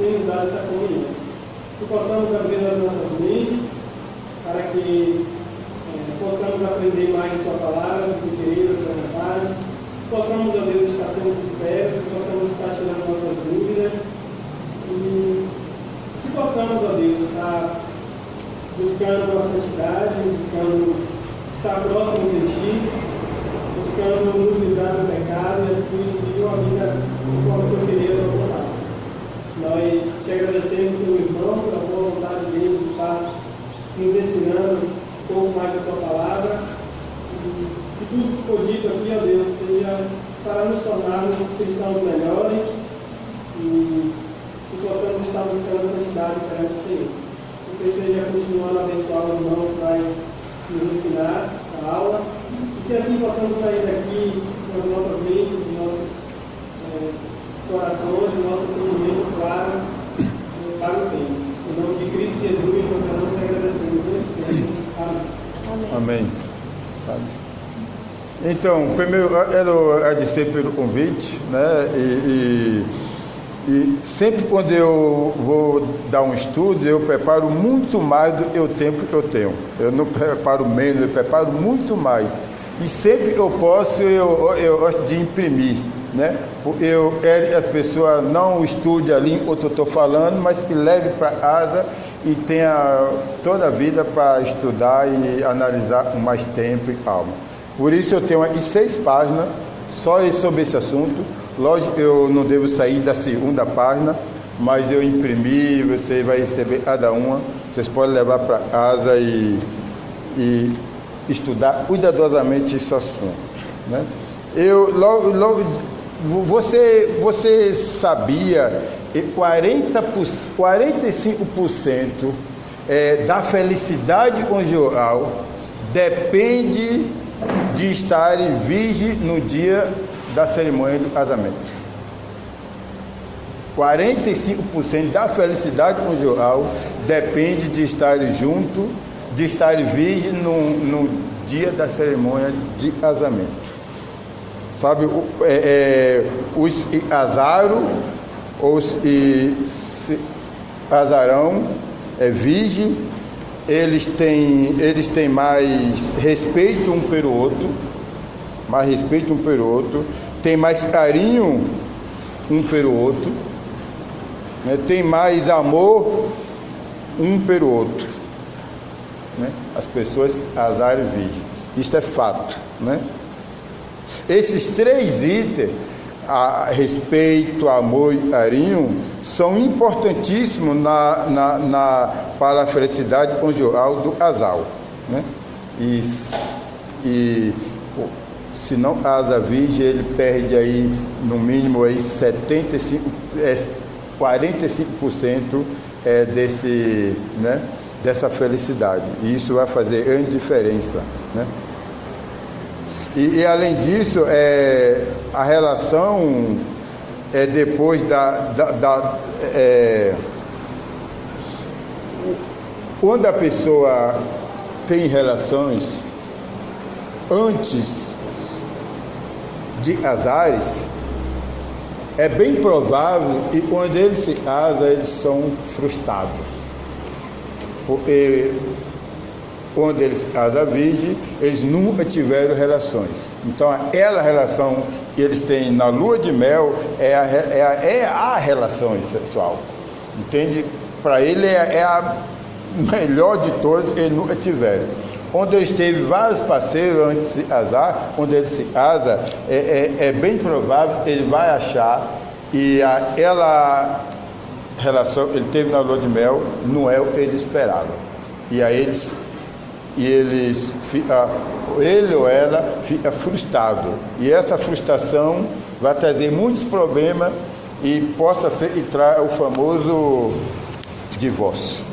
tem nos dado essa comunhão. Que possamos abrir as nossas mentes para que possamos aprender mais de Tua palavra, do Teu querido, da Tua vontade. Possamos, ó Deus, estar sendo sinceros, que possamos estar tirando nossas dúvidas e que possamos, ó Deus, estar buscando a santidade, buscando estar próximo de Ti, buscando nos livrar do pecado e assim viver uma vida conforme o Teu querido, da Tua vontade. Nós te agradecemos pelo irmão, pela boa vontade dele de estar nos ensinando um pouco mais da Tua palavra. Que tudo que for dito aqui, ó Deus, seja para nos tornarmos cristãos melhores e que possamos estar buscando a santidade perante o Senhor. Que você esteja continuando a abençoar o irmão que vai nos ensinar essa aula e que assim possamos sair daqui com as nossas mentes, os nossos corações, o nosso entendimento claro para o tempo. Em nome de Cristo Jesus, nós oramos e agradecemos desde sempre. Amém. Amém. Então, primeiro, eu quero agradecer pelo convite, né? E sempre quando eu vou dar um estudo, eu preparo muito mais do que o tempo que eu tenho. Eu não preparo menos, eu preparo muito mais. E sempre que eu posso, eu gosto de imprimir, né? Eu quero que as pessoas não estudem ali o que eu estou falando, mas que leve para casa e tenha toda a vida para estudar e analisar com mais tempo e calma. Por isso eu tenho aqui 6 páginas, só sobre esse assunto. Lógico que eu não devo sair da segunda página, mas eu imprimi, você vai receber cada uma. Vocês podem levar para casa e estudar cuidadosamente esse assunto, né? Você sabia que 45% da felicidade conjugal depende de estar virgem no dia da cerimônia do casamento. 45% da felicidade conjugal depende de estar junto, de estar virgem no dia da cerimônia de casamento. Sabe, os casaram, os casarão virgem, eles têm mais respeito um pelo outro, tem mais carinho um pelo outro, né? Tem mais amor um pelo outro, né? As pessoas casaram virgem, isto é fato, né? Esses 3 itens, respeito, amor e carinho, são importantíssimos para a felicidade conjugal do casal, né? E se não casa virgem, ele perde aí no mínimo aí 45% desse, né, dessa felicidade. E isso vai fazer grande diferença, né? E além disso, a relação depois quando a pessoa tem relações antes de casares, é bem provável que quando eles se casam, eles são frustrados, porque quando eles se casam virgem, eles nunca tiveram relações. Então aquela relação que eles têm na lua de mel é a relação sexual, entende? Para ele é a melhor de todas que eles nunca tiveram. Onde eles teve vários parceiros antes de se casar, quando ele se casa, é bem provável que ele vai achar que aquela relação que ele teve na lua de mel não é o que ele esperava. E aí ele ou ela fica frustrado. E essa frustração vai trazer muitos problemas e possa ser e traz o famoso divórcio,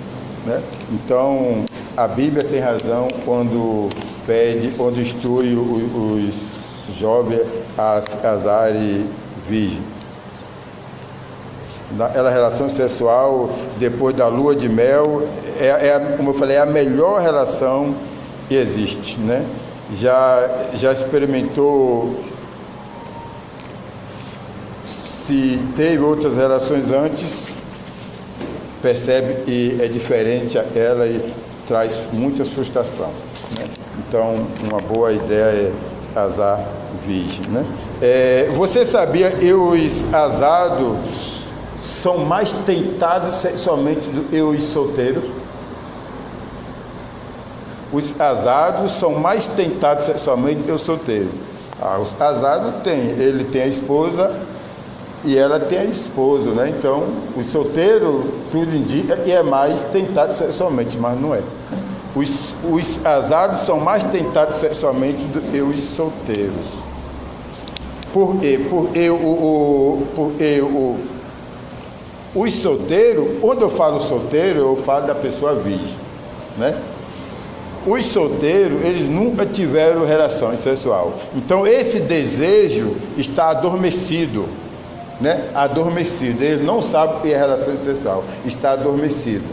né? Então a Bíblia tem razão quando instrui os jovens a se casarem virgem. Naquela relação sexual depois da lua de mel como eu falei, é a melhor relação que existe, né? Já experimentou, se teve outras relações antes, percebe e é diferente a ela e traz muita frustração, né? Então, uma boa ideia é casar virgem, né? Você sabia que os casados são mais tentados sexualmente do que os solteiros? Os casados são mais tentados sexualmente do que os solteiros. Os casados ele tem a esposa e ela tem a esposa, né? Então, o solteiro, tudo indica que é mais tentado sexualmente, mas não é. Os casados são mais tentados sexualmente do que os solteiros. Por quê? Porque os solteiros, quando eu falo solteiro, eu falo da pessoa virgem, né? Os solteiros, eles nunca tiveram relações sexuais. Então, esse desejo está adormecido, né? Adormecido. Ele não sabe o que é relação sexual. Está adormecido.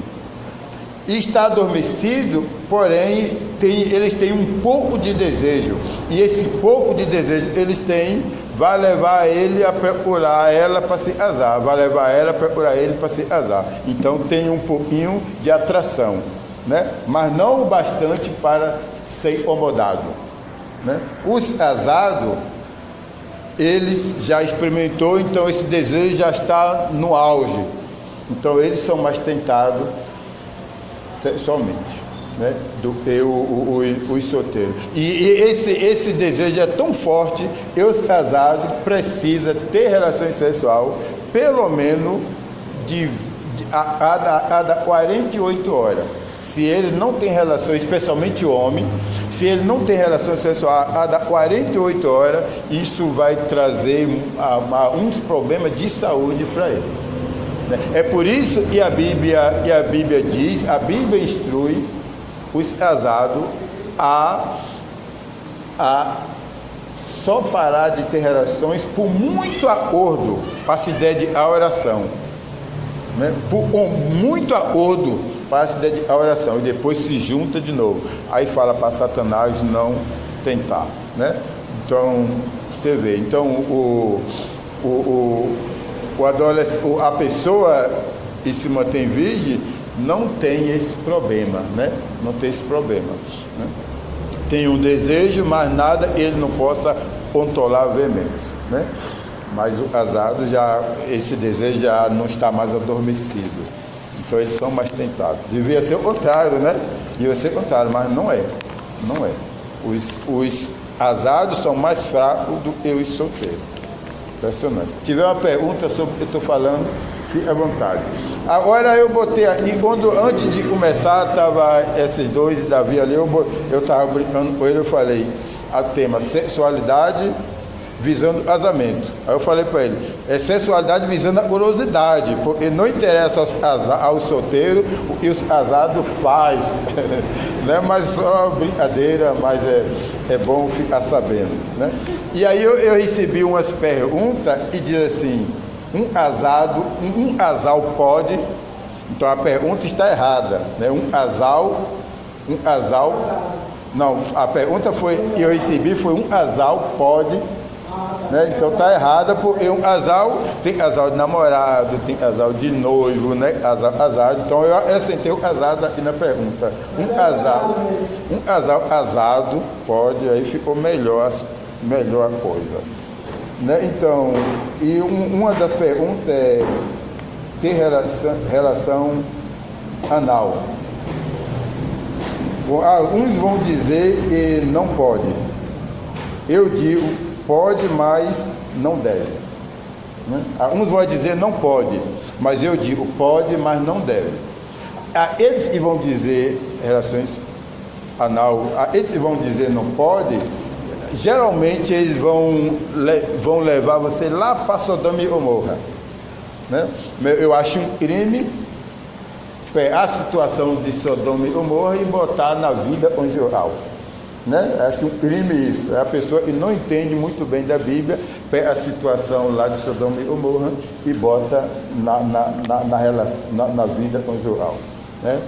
E está adormecido, porém, eles têm um pouco de desejo. E esse pouco de desejo eles têm, vai levar ele a procurar ela para se casar. Vai levar ela a procurar ele para se casar. Então, tem um pouquinho de atração, né? Mas não o bastante para ser incomodado, né? Os casados, eles já experimentou, então esse desejo já está no auge. Então, eles são mais tentados sexualmente, né, do que os solteiros. E esse desejo é tão forte que os casados precisam ter relações sexuais pelo menos a cada 48 horas. Se ele não tem relação, especialmente o homem, se ele não tem relação sexual a cada 48 horas, isso vai trazer uns problemas de saúde para ele. É por isso que a Bíblia diz, a Bíblia instrui os casados a só parar de ter relações por muito acordo para se dedicar à oração, né? Com muito acordo para se dedicar à oração, e depois se junta de novo. Aí fala para Satanás não tentar, né? Então, você vê, então a pessoa que se mantém virgem não tem esse problema, né? Não tem esse problema, né? Tem um desejo, mas nada ele não possa controlar veemente, né? Mas o casado esse desejo já não está mais adormecido. Então eles são mais tentados. Devia ser o contrário, né? Devia ser o contrário, mas não é. Não é. Os casados são mais fracos do que os solteiros. Impressionante. Se tiver uma pergunta sobre o que eu estou falando, fique à vontade. Agora eu botei aqui, antes de começar, estava esses dois, Davi ali, eu estava brincando com ele, eu falei, a tema sexualidade visando casamento. Aí eu falei para ele, é sexualidade visando a curiosidade, porque não interessa aos solteiros o que os casados fazem, né? Mas só brincadeira, mas é bom ficar sabendo, né? E aí eu recebi umas perguntas e diz assim, um casal pode, então a pergunta está errada, né? Um casal, não, a pergunta que eu recebi foi um casal pode, né? Então está errada, porque tem casal de namorado, tem casal de noivo, né? Casado. Então eu acrescentei o casado aqui na pergunta. Um casal casado pode, aí ficou melhor a coisa, né? Então, e uma das perguntas é ter relação anal. Alguns vão dizer que não pode. Eu digo pode, mas não deve, né? Uns vão dizer não pode, mas eu digo pode, mas não deve. Eles que vão dizer relações anal, eles que vão dizer não pode, geralmente eles vão levar você lá para Sodoma e Gomorra, né? Eu acho um crime pegar a situação de Sodoma e Gomorra e botar na vida conjugal, né? Acho um crime isso. É a pessoa que não entende muito bem da Bíblia, pega a situação lá de Sodoma e Gomorra e bota na vida conjugal, né?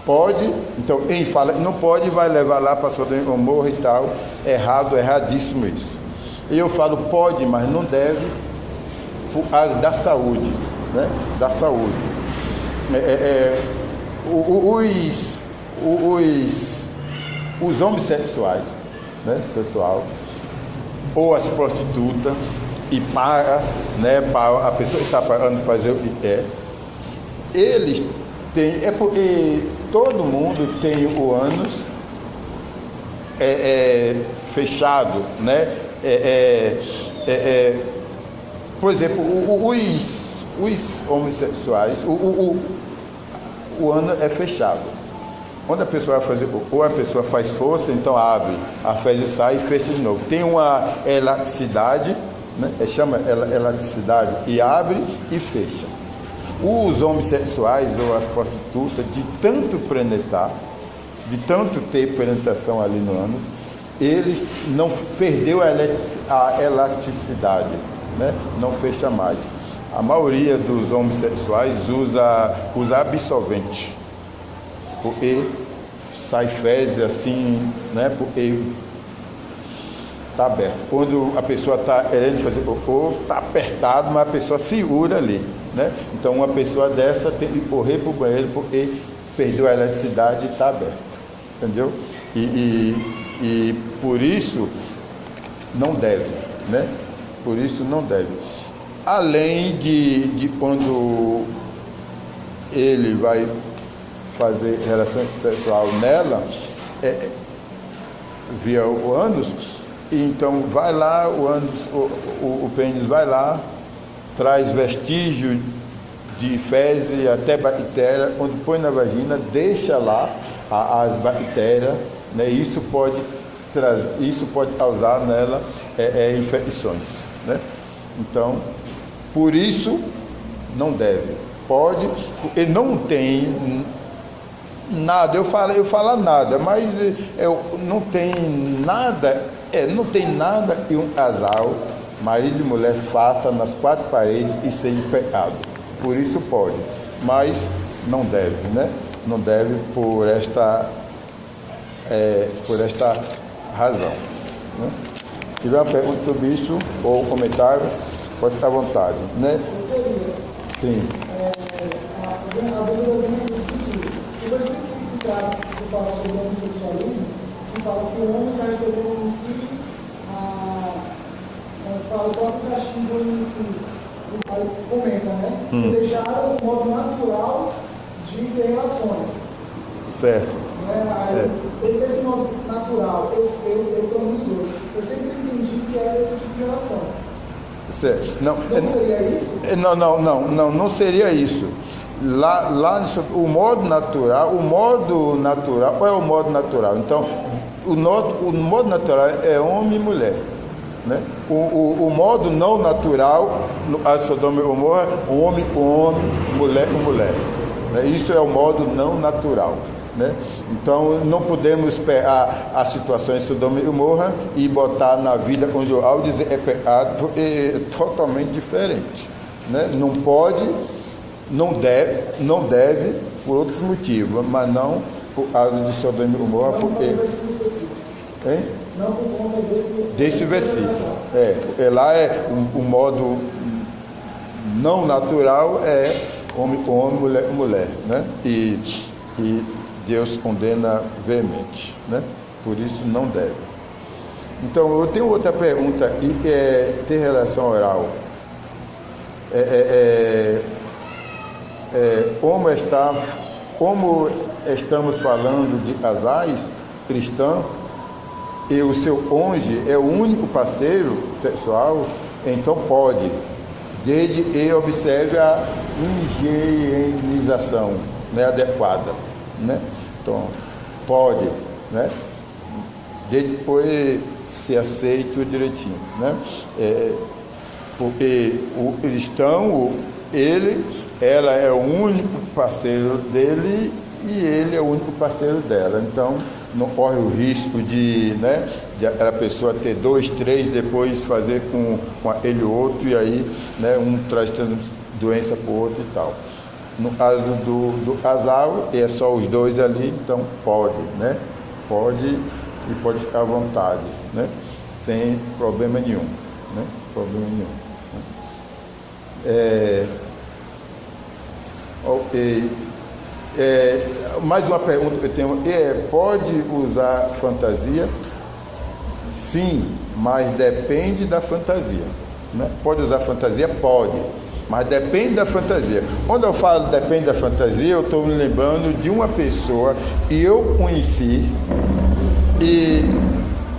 Pode, então quem fala que não pode vai levar lá para Sodoma e Gomorra e tal, erradíssimo isso. E eu falo pode, mas não deve, por causa da saúde. né, da saúde. Os homossexuais, né, sexual, ou as prostitutas, e para a pessoa que está pagando fazer o que quer, eles têm, é porque todo mundo tem o ânus fechado, né? Por exemplo, os homossexuais, o ânus é fechado. Quando a pessoa vai fazer, ou a pessoa faz força, então abre, a fezes sai e fecha de novo. Tem uma elasticidade, né? Chama elasticidade, e abre e fecha. Os homossexuais ou as prostitutas, de tanto penetrar, de tanto ter penetração ali no ânus, eles não perdeu a elasticidade, né? Não fecha mais. A maioria dos homossexuais usa absorvente, porque sai fezes assim, né? Porque está aberto. Quando a pessoa está querendo fazer cocô, está apertado, mas a pessoa segura ali, né? Então uma pessoa dessa tem que correr para o banheiro porque perdeu a elasticidade e está aberto, entendeu? E por isso não deve, né? Por isso não deve. Além de quando ele vai fazer relação sexual nela, via o ânus, então vai lá, o ânus, o pênis vai lá, traz vestígio de fezes até bactéria, quando põe na vagina, deixa lá as bactérias, né? Isso pode causar nela infecções, né? Então, por isso não deve. Pode, porque não tem nada, eu falo nada, mas não tem nada que um casal, marido e mulher, faça nas quatro paredes e seja pecado. Por isso pode, mas não deve, né? Não deve por esta razão, né? Se tiver uma pergunta sobre isso ou comentário, pode ficar à vontade, né? Sim. A Bíblia vem nesse sentido. O versículo citado que fala sobre o homossexualismo, que fala que o homem está recebendo em si fala o próprio castigo em si. Aí comenta, né? Que deixaram o modo natural de ter relações. Certo. Esse modo natural, eu pelo menos hoje, eu sempre entendi que era esse tipo de relação. Certo. Não seria isso? Não seria isso. Lá o modo natural, qual é o modo natural? Então, o modo natural é homem e mulher, né? O modo não natural, a Sodoma e Gomorra, homem com homem, mulher com mulher, né? Isso é o modo não natural, né? Então, não podemos pegar a situação em Sodoma e Gomorra e botar na vida conjugal e dizer é pecado, porque é totalmente diferente, né? Não pode, não deve por outros motivos, mas não por causa de Sodoma e Gomorra, porque... Hein? Não por conta desse versículo. Lá é um modo não natural, é homem com homem, mulher com mulher, né? E Deus condena veemente, né? Por isso não deve. Então, eu tenho outra pergunta aqui, que tem relação oral. Como estamos falando de casais cristãos, e o seu cônjuge é o único parceiro sexual, então pode, desde que observe a higienização, né, adequada, né? Então, pode, né? Depois se aceita direitinho, né? Porque o cristão, ela é o único parceiro dele e ele é o único parceiro dela. Então, não corre o risco de a pessoa ter 2, 3, depois fazer com aquele outro, e aí, né, um traz doença para o outro e tal. No caso do casal, é só os dois ali, então pode, né? Pode ficar à vontade, né? Sem problema nenhum, né? Problema nenhum. Mais uma pergunta que eu tenho: pode usar fantasia? Sim, mas depende da fantasia, né? Pode usar fantasia? Pode, mas depende da fantasia. Quando eu falo depende da fantasia, eu estou me lembrando de uma pessoa que eu conheci e,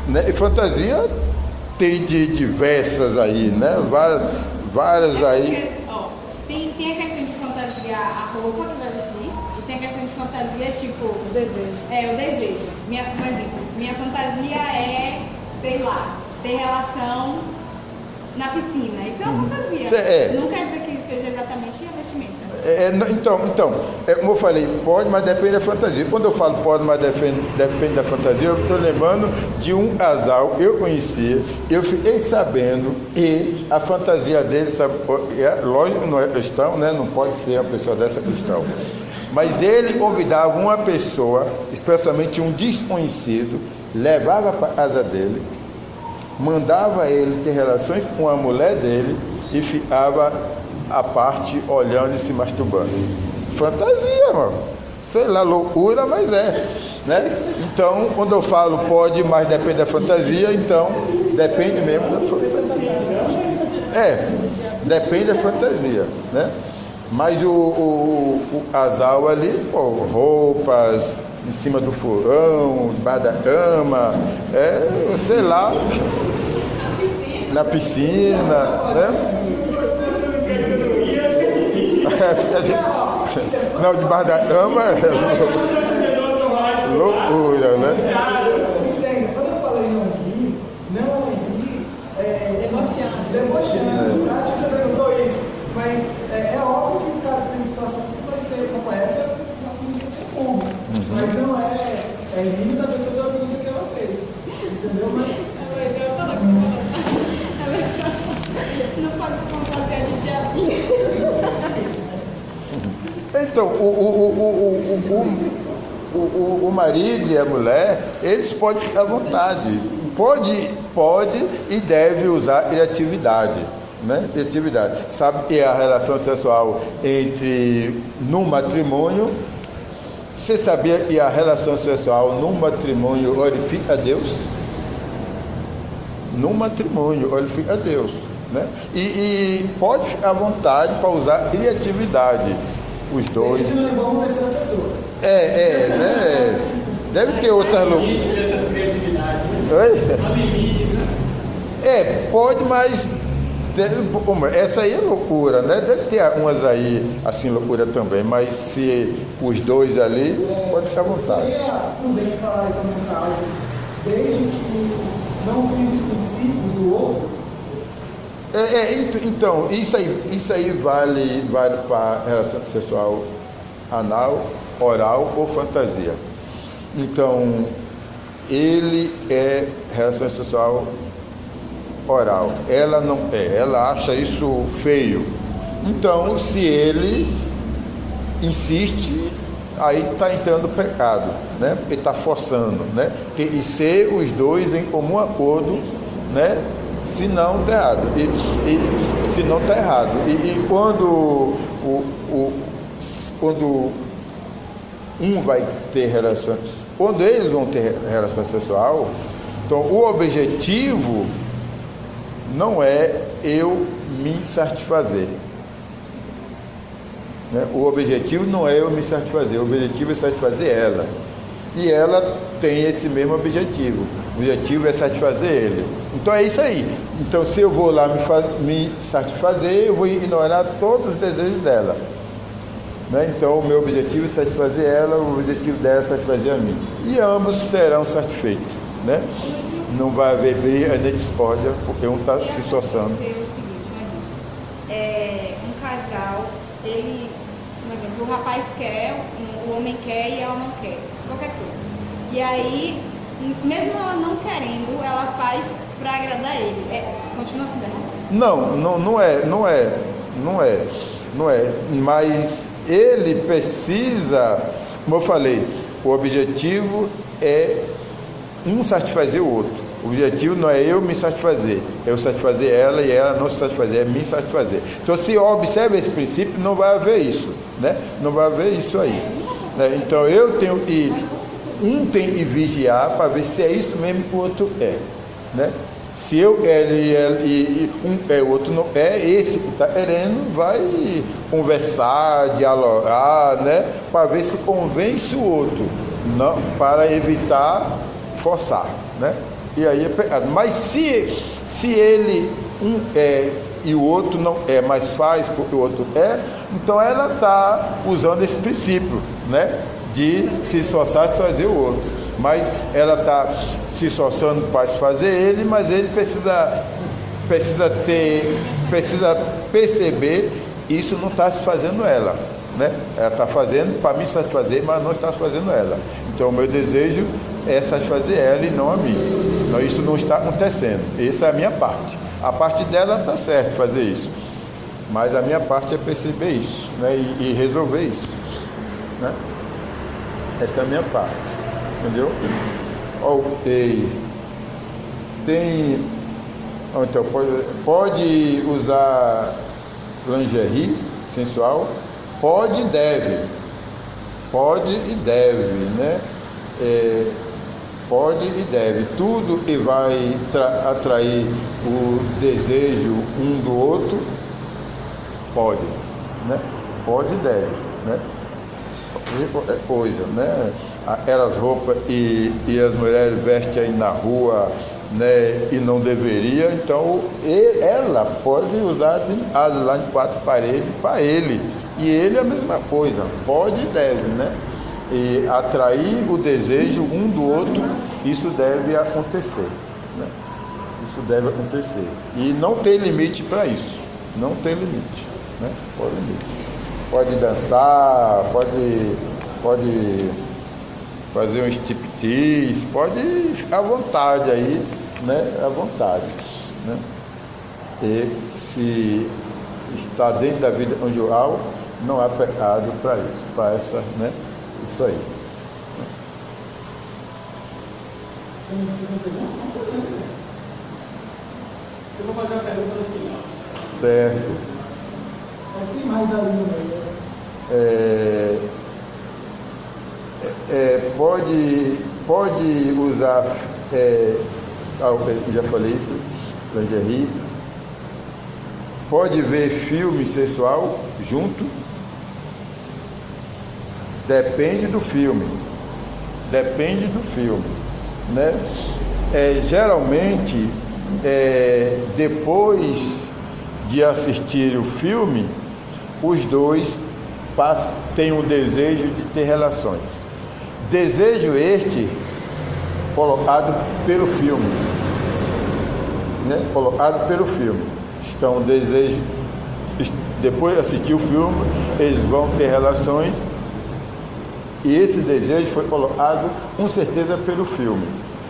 né, e fantasia tem de diversas aí, né? Várias aí. Tem a questão de fantasia a roupa que vai vestir, e tem a questão de fantasia tipo o desejo. O desejo. Minha fantasia é, sei lá, ter relação na piscina. Isso é uma fantasia. Não quer dizer que seja exatamente a vestimenta. Então, como eu falei, pode, mas depende da fantasia. Quando eu falo pode, mas depende da fantasia, eu estou lembrando de um casal que eu conhecia, eu fiquei sabendo que a fantasia dele, lógico, não é cristão, né? Não pode ser uma pessoa dessa cristão. Mas ele convidava uma pessoa, especialmente um desconhecido, levava para a casa dele, mandava ele ter relações com a mulher dele e ficava à parte olhando e se masturbando. Fantasia, mano. Sei lá, loucura, mas né? Então, quando eu falo pode, mas depende da fantasia, então depende mesmo da fantasia. Depende da fantasia, né? Mas o casal ali, roupas em cima do furão, debaixo da cama, sei lá, na piscina, né? Não, debaixo da cama loucura, né? Quando eu falei não ri, debochando, tá? Tipo, você perguntou isso, mas é óbvio que o cara tem situações que vai ser como essa, uma consciência comum, mas não é rir da pessoa da pergunta que ela fez, entendeu? Mas não pode se fantasiar de diabinho. Então, o marido e a mulher, eles podem ficar à vontade. Pode e deve usar criatividade, né? Criatividade. Sabe que a relação sexual no matrimônio, você sabia que a relação sexual no matrimônio glorifica a Deus? No matrimônio glorifica a Deus, né? E pode ficar à vontade para usar criatividade. Os dois. Isso não é bom conhecer a pessoa. Né? Deve ter outra loucura. Limites dessas criatividades, né? Há limites, né? Pode, mas essa aí é loucura, né? Deve ter umas aí, assim, loucura também, mas se os dois ali, pode ficar à vontade. Seria prudente falar aí também no caso, desde que não fui os princípios do outro. Então, isso aí vale para relação sexual anal, oral ou fantasia. Então, ele é relação sexual oral, ela não ela acha isso feio. Então, se ele insiste, aí está entrando o pecado, né? Porque está forçando, né? E ser os dois em comum acordo, né? Se não está errado. Se não está errado. E quando um vai ter relações, quando eles vão ter relação sexual, então o objetivo não é eu me satisfazer. Né? O objetivo não é eu me satisfazer, o objetivo é satisfazer ela. E ela tem esse mesmo objetivo. O objetivo é satisfazer ele. Então é isso aí. Então se eu vou lá me satisfazer, eu vou ignorar todos os desejos dela. Né? Então o meu objetivo é satisfazer ela, o objetivo dela é satisfazer a mim. E ambos serão satisfeitos. Né? Não vai haver briga nem discórdia, porque um está se esforçando. O seguinte, imagina, um casal, ele, por exemplo, o rapaz quer, o homem quer e ela não quer, qualquer coisa. E aí, mesmo ela não querendo, ela faz para agradar ele. Continua sendo errado? Não é. Mas ele precisa, como eu falei, o objetivo é um satisfazer o outro. O objetivo não é eu me satisfazer, é eu satisfazer ela e ela não se satisfazer, é me satisfazer. Então, se observa esse princípio, não vai haver isso. né? Não vai haver isso aí. Né? Então eu tenho que, um tem que vigiar para ver se é isso mesmo que o outro é, né? Se eu quero e um é, o outro não é, esse que está querendo vai conversar, dialogar, né? Para ver se convence o outro, não, para evitar forçar, né? E aí é pecado. Mas se ele um é e o outro não é, mas faz porque o outro é, então ela está usando esse princípio, né? De se esforçar e fazer o outro. Mas ela está se esforçando para fazer ele, mas ele precisa perceber isso não está se fazendo ela, né? Ela está fazendo para me satisfazer, mas não está fazendo ela. Então o meu desejo é satisfazer ela e não a mim. Então isso não está acontecendo. Essa é a minha parte. A parte dela está certo fazer isso, mas a minha parte é perceber isso, né? E resolver isso, né? Essa é a minha parte. Entendeu? Ok. Tem. Então, pode usar lingerie sensual? Pode e deve. Pode e deve, né? Pode e deve. Tudo que vai atrair o desejo um do outro, pode, né? Pode e deve, né? Qualquer coisa, né? Aquelas roupas e as mulheres vestem aí na rua, né? E não deveria, então ela pode usar lá de 4 paredes para ele, e ele a mesma coisa, pode e deve, né? E atrair o desejo um do outro, isso deve acontecer, né? Isso deve acontecer, e não tem limite para isso, não tem limite, né? Pode limite. Pode dançar, pode fazer um striptease, pode ficar à vontade aí, né? À vontade, né? E se está dentro da vida conjugal, não há pecado para isso, para essa, né? Isso aí. Eu vou fazer uma pergunta no final. Certo. Tem mais ali no meio. Pode usar, já falei isso, lingerie. Pode ver filme sexual junto. Depende do filme. Depende do filme, né? Geralmente, depois de assistir o filme, os dois têm o desejo de ter relações. Desejo este colocado pelo filme, né? Colocado pelo filme. Então, desejo, depois de assistir o filme, eles vão ter relações, e esse desejo foi colocado com certeza pelo filme.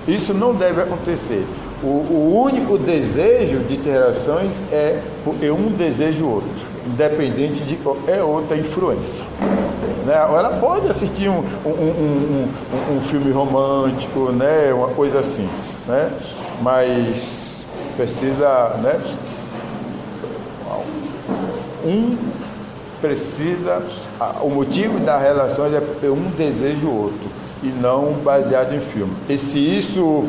Isso não deve acontecer. O único desejo de ter relações é porque um deseja o outro, independente de qualquer outra influência, né? Ela pode assistir um filme romântico, né? Uma coisa assim, né? Mas precisa, né? O motivo da relação é porque um deseja o outro e não baseado em filme. E se isso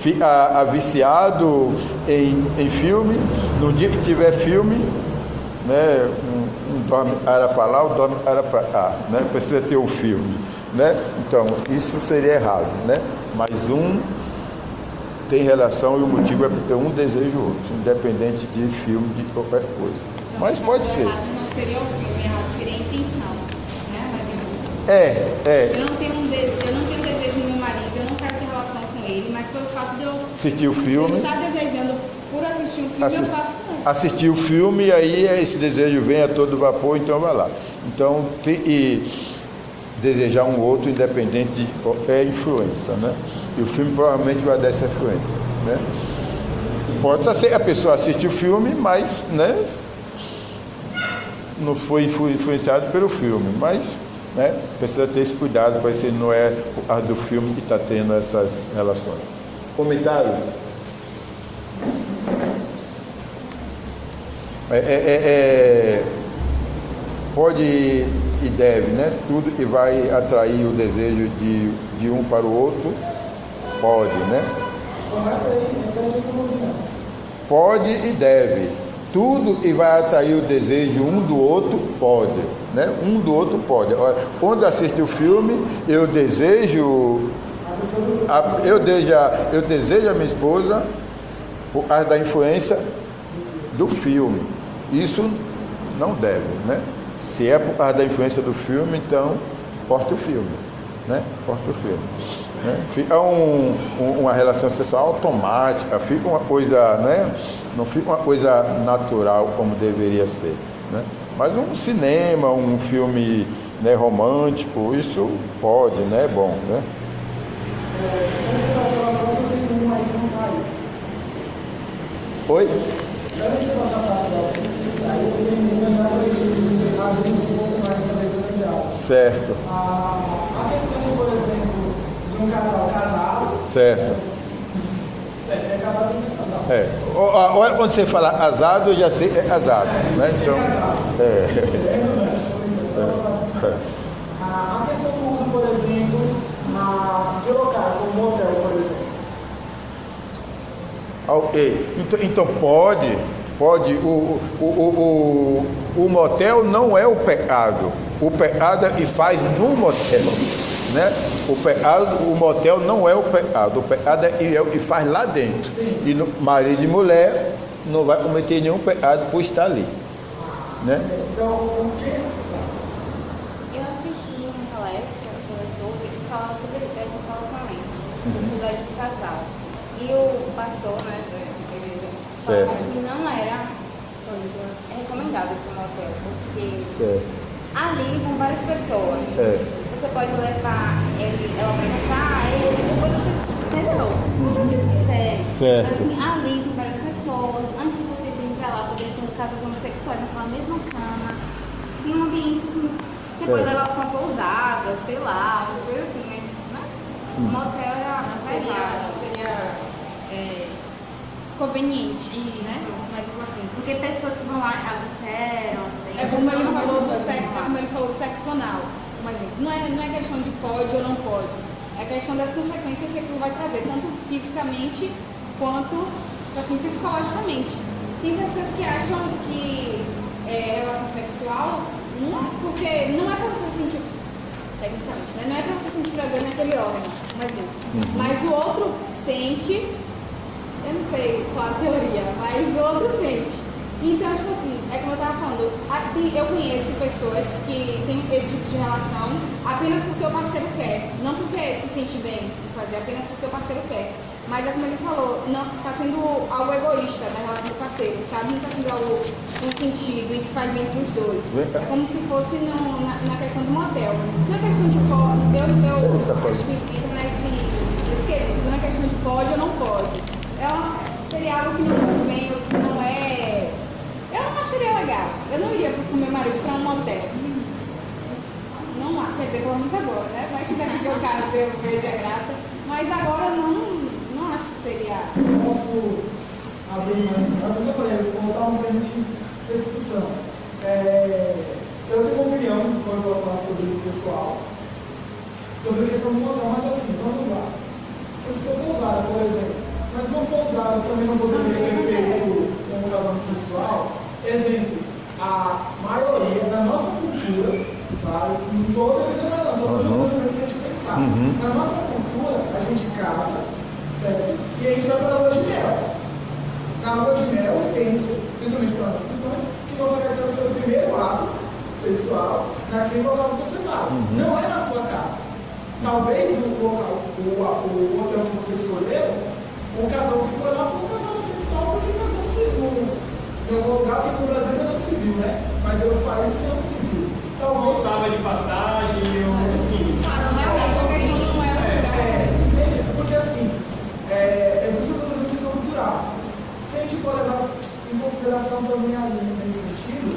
fica viciado em filme, no dia que tiver filme, né, um dorme cara para lá, o dorme cara para cá, né? Precisa ter o filme, né? Então isso seria errado, né? Mas um tem relação e o motivo é porque um deseja o outro, independente de filme, de qualquer coisa. Então, mas pode ser. Errado não seria o filme, errado seria a intenção, né? Mas eu não tenho desejo no meu marido, eu não quero ter relação com ele, mas pelo fato de eu assistir o filme, estar desejando por assistir um filme, eu faço com ele. Assistir o filme, e aí esse desejo vem a todo vapor, então vai lá. Então, desejar um outro independente de qualquer influência, né? E o filme provavelmente vai dar essa influência, né? Pode ser a pessoa assistir o filme, mas, né, não foi influenciado pelo filme, mas, né, precisa ter esse cuidado para ser não é por causa do filme que está tendo essas relações. Comentário? pode e deve, né? Tudo que vai atrair o desejo de um para o outro, pode, né? Pode e deve. Tudo que vai atrair o desejo um do outro, pode, né? Um do outro pode. Olha, quando assisto o filme, eu desejo a minha esposa por causa da influência do filme. Isso não deve, né? Se é por causa da influência do filme, então corta o filme, né? Corta o filme, né? Fica uma relação sexual automática, fica uma coisa, né? Não fica uma coisa natural como deveria ser, né? Mas um cinema, um filme, né, romântico, isso pode, né? É bom, né? Oi? Antes de passar para a próxima, eu tenho uma abrir um pouco mais da lesão ideal. Certo. A questão, por exemplo, de um casal casado. Certo. Se é casado, tem que ser casado. Olha, quando você fala casado, eu já sei que é casado, né? Então, A questão do uso, por exemplo, de locais, como motel, por exemplo. Ok, então pode, o motel não é o pecado é que faz no motel, né? O motel não é o pecado é o que faz lá dentro. Sim. E no marido e mulher não vai cometer nenhum pecado por estar ali, né? Então, o que? Eu assisti uma palestra no YouTube que falava sobre esses relacionamentos, sociedade de casal. E o pastor, né, da igreja, falou que não era recomendável para o motel, porque ali vão várias pessoas. Você pode levar ela para jantar, depois você, entendeu? Certo. Assim, ali tem várias pessoas, antes de você vir para lá, poder ter casas homossexuais naquela mesma cama, tem um ambiente assim, você pode levar para uma pousada, sei lá, uma coisa assim, mas, né? O motel era seria conveniente, né? Mas assim. Porque pessoas que vão lá adulteram. É como ele falou do sexo anal. Mas não é questão de pode ou não pode. É questão das consequências que aquilo vai trazer, tanto fisicamente quanto assim, psicologicamente. Tem pessoas que acham que relação sexual porque não é para você sentir, tecnicamente, né? Não é para você sentir prazer naquele órgão, mas o outro sente. Eu não sei qual a teoria, mas o outro sente. Então, tipo assim, é como eu tava falando, eu conheço pessoas que têm esse tipo de relação apenas porque o parceiro quer, não porque se sente bem em fazer, apenas porque o parceiro quer. Mas é como ele falou, não tá sendo algo egoísta na relação do parceiro, sabe? Não tá sendo algo no sentido em que faz bem para os dois. É como se fosse na questão do motel. Não é questão de pode, eu acho que fica nesse quesito, não é questão de pode ou não pode. Seria algo que não convém, que não é. Eu não acharia legal. Eu não iria com meu marido para um motel. Não há, quer dizer, pelo menos agora, né? Vai que daqui que eu caso eu vejo a graça. Mas agora não acho que seria. Posso abrir mais como eu falei, vou botar um pra gente ter discussão. Eu tenho uma opinião, quando eu posso falar sobre isso, pessoal, sobre a questão do motel, mas assim, vamos lá. Se você for pousada, por exemplo. Mas uma pousada também não poderia ter feito um casamento sexual. Exemplo, a maioria da nossa cultura, tá? Não estou defendendo nada, só estou jogando para a gente pensar. Na nossa cultura, a gente casa, certo? E a gente vai para a lua de mel. Na lua de mel, pensa, principalmente para nós cristãos, que você vai ter o seu primeiro ato sexual naquele local que você vai. Não é na sua casa. Talvez o hotel que você escolheu, o casal que foi lá foi um casal sexual porque casou no civil. Em algum lugar que no Brasil ainda não se viu, né? Mas em outros países se não se viu. Talvez. Voltava de passagem, enfim. Realmente, a questão não é porque assim, é por isso que eu estou dizendo questão cultural. Se a gente for levar em consideração também ali nesse sentido,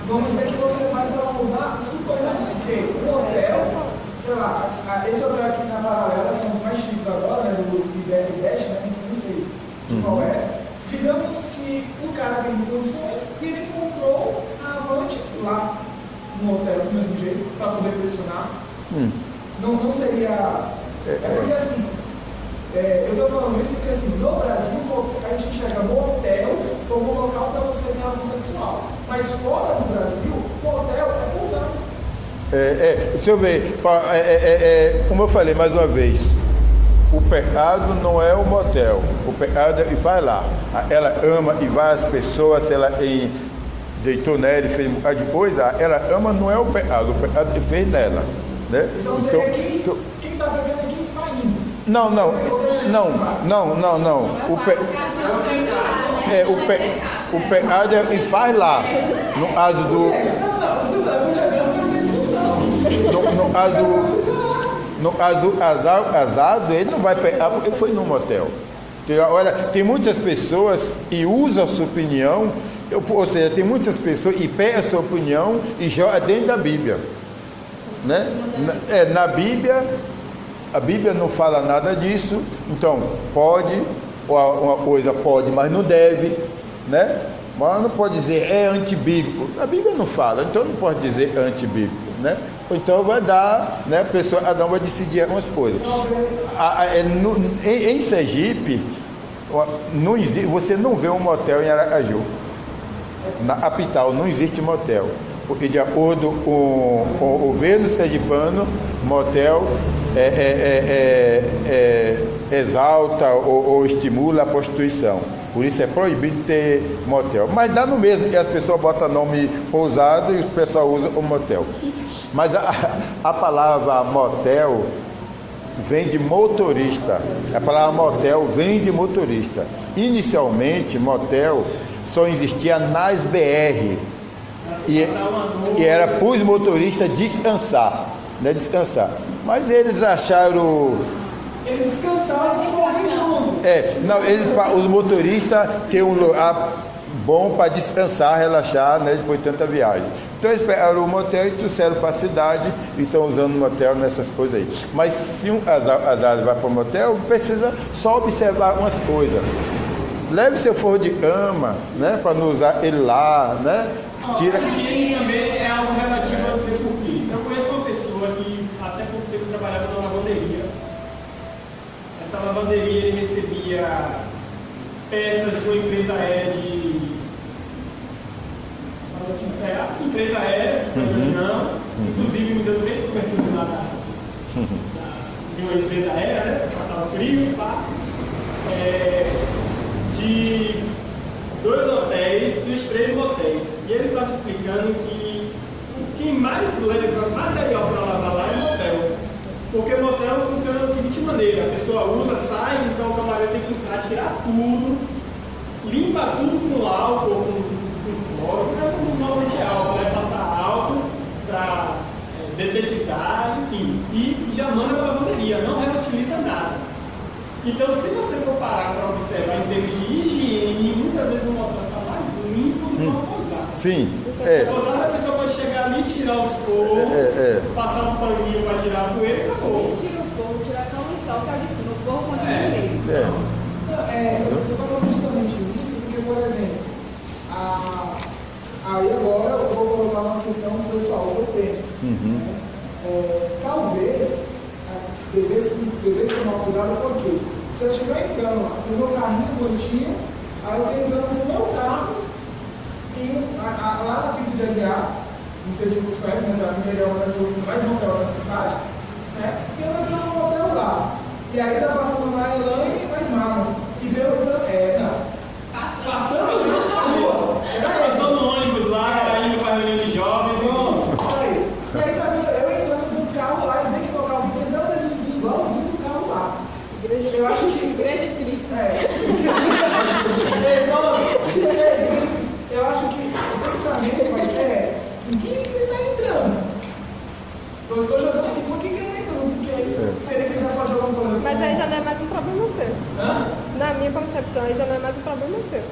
vamos dizer que você vai para um lugar, suponhamos que um hotel. Sei lá, esse hotel aqui na Paralela, que é um dos mais chiques agora, né, do IBR Dash, né, não sei qual é. Digamos que o cara tem condições e ele encontrou a amante lá no hotel, do mesmo jeito, para poder pressionar. Não seria... porque assim, eu estou falando isso porque assim, no Brasil a gente enxerga motel como um local para você ter relação sexual. Mas fora do Brasil, o hotel é pousada. Deixa eu ver, como eu falei mais uma vez, o pecado não é o motel, o pecado é e vai lá. Ela ama e várias pessoas, ela deitou nela e fez um bocado de coisa, ela ama não é o pecado fez nela. Né? Então seria quem está bebendo é quem está indo. Não. O pecado é e faz lá. No caso no caso casado, ele não vai pegar porque foi no motel. Olha, tem muitas pessoas e usam a sua opinião, ou seja, tem muitas pessoas e pegam a sua opinião e joga dentro da Bíblia. Né? Na Bíblia, a Bíblia não fala nada disso, então pode, uma coisa pode, mas não deve, né? Mas não pode dizer é antibíblico. A Bíblia não fala, então não pode dizer antibíblico, né? Então vai dar, né? A pessoa, cada um vai decidir algumas coisas. Em Sergipe, não existe, você não vê um motel em Aracaju. Na capital não existe motel. Porque de acordo com o governo sergipano, motel exalta ou estimula a prostituição. Por isso é proibido ter motel. Mas dá no mesmo, que as pessoas botam nome pousado e o pessoal usa o motel. Mas a palavra motel vem de motorista. A palavra motel vem de motorista. Inicialmente, motel só existia nas BR. E era para os motoristas descansar, né? Descansar. Mas eles acharam... Eles descansaram junto. Os motoristas têm um lugar bom para descansar, relaxar, né? Depois de tanta viagem. Então eles pegaram o motel e trouxeram para a cidade e estão usando o motel nessas coisas aí. Mas se um casal vai para o motel, precisa só observar algumas coisas. Leve seu forro de cama, né? Para não usar ele lá, né? Tira. E também é algo relativo a dizer por quê. Eu conheço uma pessoa que até pouco tempo trabalhava na lavanderia. Essa lavanderia ele recebia peças de uma empresa aérea empresa aérea, não. Inclusive me deu 3 coberturas lá de uma empresa aérea, né? Passava frio, pá. De 2 hotéis e os 3 motéis. E ele estava explicando que o que mais leva material para lavar lá é motel. Porque o motel funciona da seguinte maneira: a pessoa usa, sai, então o camareiro tem que entrar, tirar tudo, limpa tudo com álcool, com cloro, normalmente é álcool, né? Passar álcool para detetizar, enfim, e já manda para a lavanderia, não reutiliza nada. Então, se você for parar para observar em termos de higiene, muitas vezes o motel está mais limpo do que uma pousada. Sim. A pousada, a pessoa pode chegar ali, tirar os forros, passar um paninho para tirar a poeira e acabou. Nem tira o forro, tira só o lençol que é de cima, o forro continua no meio. Eu estou falando justamente isso porque, por exemplo, aí agora eu vou colocar uma questão pessoal que eu penso. Talvez devesse tomar cuidado, porque se eu estiver entrando lá no meu carrinho bonitinho, aí eu estou entrando no meu carro lá na Pinto de Aguiar, não sei se vocês conhecem, mas a Pinto de Aguiar é uma das ruas que mais motel na cidade, né? E eu entro no motel lá. E aí está passando lá Elaine e mais Marlon. E vê passando gente na rua. Passou no ônibus lá, indo para a reunião de jovens. Isso aí. E aí tá vendo eu entrando no carro lá e vem que o carro tem dando desenho igualzinho do carro lá. Eu acho que Igreja de Cristo. Eu acho que o pensamento vai ser em quem ele está entrando. Eu estou jogando aqui com quem ele está entrando, porque se ele quiser fazer alguma coisa. Mas aí já não é mais um problema seu. Hã? Na minha concepção, aí já não é mais um problema seu.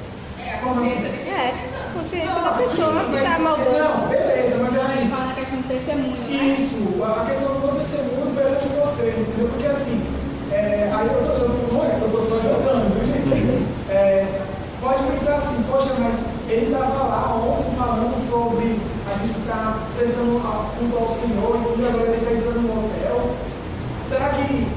A consciência de quem É, consciência da Não, pessoa sim, que está maldando. Não, beleza, mas Ele assim. fala na questão do testemunho, né? Isso, a questão do testemunho perante você, entendeu? Porque assim, aí não é que eu estou só jogando, viu, gente? Pode pensar assim, poxa, mas ele estava lá ontem falando sobre a gente estar prestando culto ao Senhor e tudo, e agora ele está entrando no hotel. Será que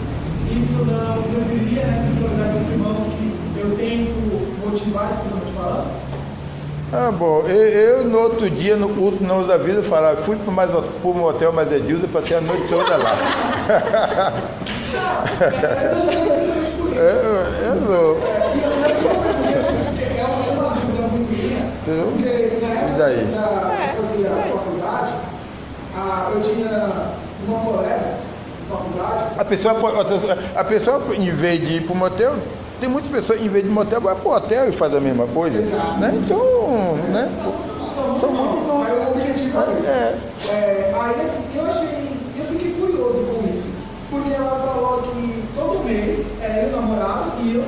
isso não interferia na espiritualidade dos irmãos que eu tento motivar espiritualmente falando? Ah, bom, eu no outro dia, no culto Não Usa Vida, falava, fui para um motel mais Edilson e passei a noite toda lá. Eu não. É uma dúvida muito minha, porque na época que eu fazia faculdade, eu tinha uma colega de faculdade. A pessoa, em vez de ir para o motel, tem muitas pessoas, em vez de motel, vai para o hotel e faz a mesma coisa. Né? Então, né? São muito novos. Aí o objetivo aí assim, eu fiquei curioso com isso, porque ela falou que todo mês ela e o namorado iam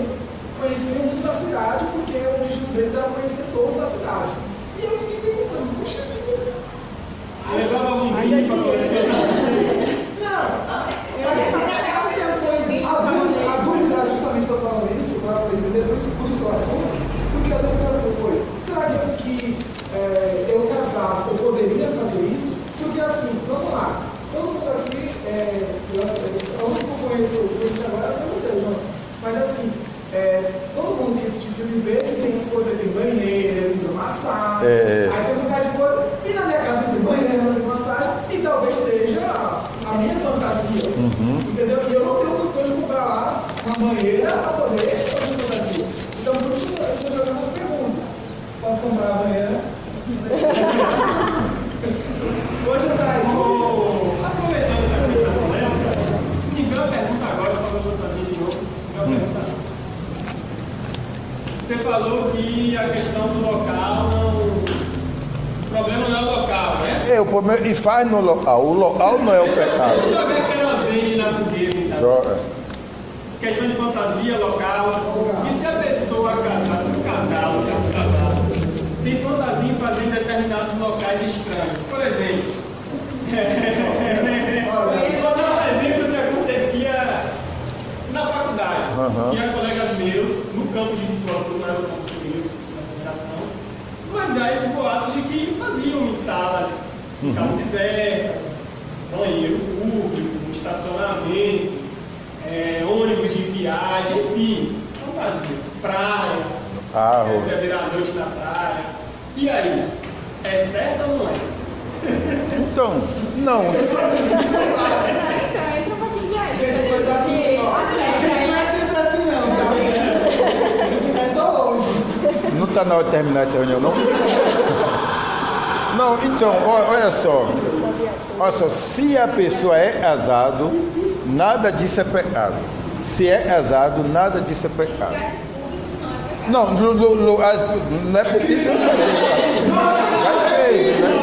conhecer muito da cidade, porque o objetivo deles era conhecer todos da cidade. E eu fiquei perguntando, poxa vida. Levava algum vinho para conhecer? A dúvida, justamente estou falando isso, agora para entender, por isso o assunto, porque a dúvida foi, será que eu casado, eu poderia fazer isso? Porque assim, vamos lá, todo mundo aqui, a única que eu conheço agora é você, João. Mas assim, todo mundo que assistiu filme vê que tem as coisas, tem banheiro, tem massagem, aí tem um bocado de coisa, e na minha casa não tem banheiro, não tem massagem, e talvez seja a minha fantasia, entendeu? E eu não tenho condição de comprar lá uma banheira para poder fazer fantasia. Então, por isso eu estou jogando as perguntas. Pode comprar a banheira? Hoje eu trago. Aproveitando essa questão polêmica, me veio a pergunta agora, só para eu trazer de novo. Você falou que a questão do local o problema não é o local, né? O problema, e faz no local. O local não é o pecado. Deixa eu jogar querosene na fogueira, então. Joga. Questão de fantasia local. E se a pessoa casar, se o casal, o casado, tem fantasia em fazer em determinados locais estranhos? Por exemplo, vou dar um exemplo que acontecia na faculdade. Tinha colegas meus no campus de Bituaçu, não era o campus civil, da federação, mas há esses boatos de que faziam em salas que ficavam desertas, banheiro público, estacionamento, ônibus de viagem, enfim, fantasias, praia, virar a noite na praia. E aí, é certo ou não é? Então, não. Então, entra um pouquinho de Não é sempre assim não, tá? É só hoje. Não está na hora de terminar essa reunião, não? Não, então, olha só, se a pessoa é casado, nada disso é pecado. Se é casado, nada disso é pecado. Não, não é possível fazer. Vai preso, né?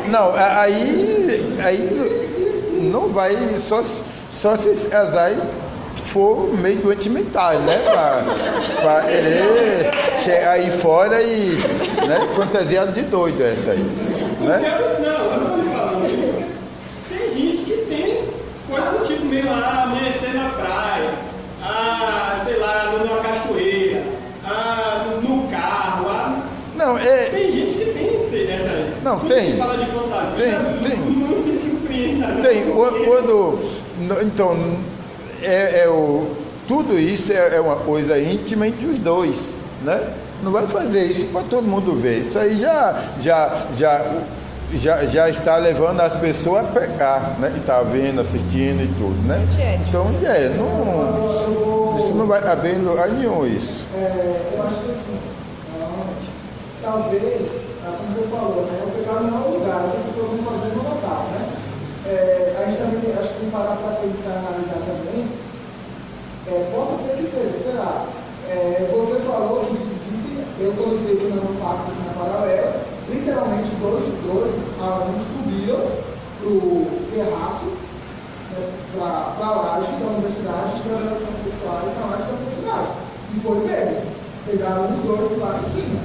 Não, aí não vai, só se casar e for meio doente mental, né? Pra querer chegar aí fora e, né, fantasiado de doido essa aí. Né? Não, eu não estou lhe falando isso. Tem gente que tem coisa do tipo meio amanhecer na praia, sei lá, numa cachoeira, no carro. Não, tem gente que tem essas. Não, quando tem. Se fala de fantasia, não se surpreenda. Tem. Então, tudo isso é uma coisa íntima entre os dois, né? Não vai fazer isso para todo mundo ver. Isso aí já está levando as pessoas a pecar, né? E está vendo, assistindo e tudo, né? Então, isso não vai haver em lugar nenhum isso. Eu acho que assim, talvez, como você falou, né? O pecado não é o lugar, as pessoas vão fazer no local, né? A gente também acho que tem que parar para pensar, analisar também. Possa ser que seja, será? Você falou que disse, eu quando estive aqui no fax aqui na paralela, literalmente dois alunos subiram para o terraço, para a laje da universidade de relações sexuais na laje da universidade. E foi pego. Pegaram os dois lá em cima.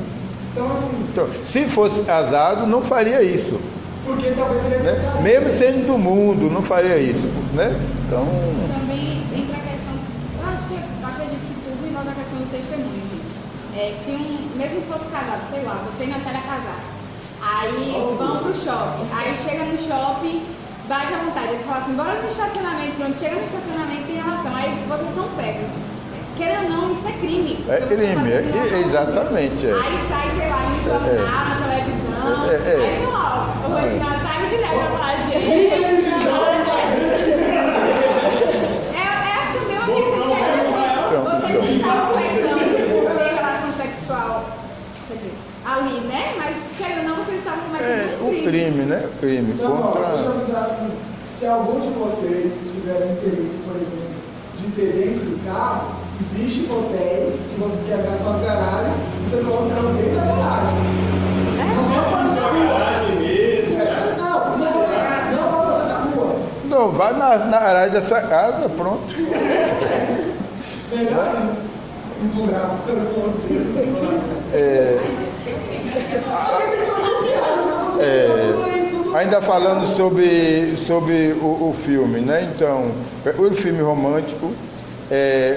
Então, assim. Então, se fosse casado, não faria isso. Porque talvez ele né? Mesmo sendo do mundo, não faria isso. Né? Então. Também entra a questão. Eu acredito que tudo envolve a questão do testemunho. testemunho, gente. Mesmo que fosse casado, sei lá, você e Natália casar. Aí vão pro shopping. Aí chega no shopping, bate à vontade. Eles falam assim, bora no estacionamento. Pronto, chega no estacionamento em relação. Aí vocês são pegos. Querendo ou não, isso é crime. É crime, exatamente. Aí sai, sei lá, no jornal, na televisão. Aí ó, o Reginaldo sai de leve pra falar, gente. Vocês estavam começando por ter relação sexual, quer dizer, ali, né? Mas, querendo ou não, vocês estavam cometendo um crime. O crime, né? O crime Então, contra... deixa eu avisar assim, se algum de vocês tiver interesse, por exemplo, de ter dentro do carro, existem hotéis que você quer gastar as garagens e você coloca o carro dentro da garagem. Não vai fazer a garagem mesmo, cara. Não vai fazer na rua. Não, vai na garagem da sua casa, pronto. Melhor um braço, pelo amor de Deus. Ainda falando sobre o filme, né? Então, o filme romântico,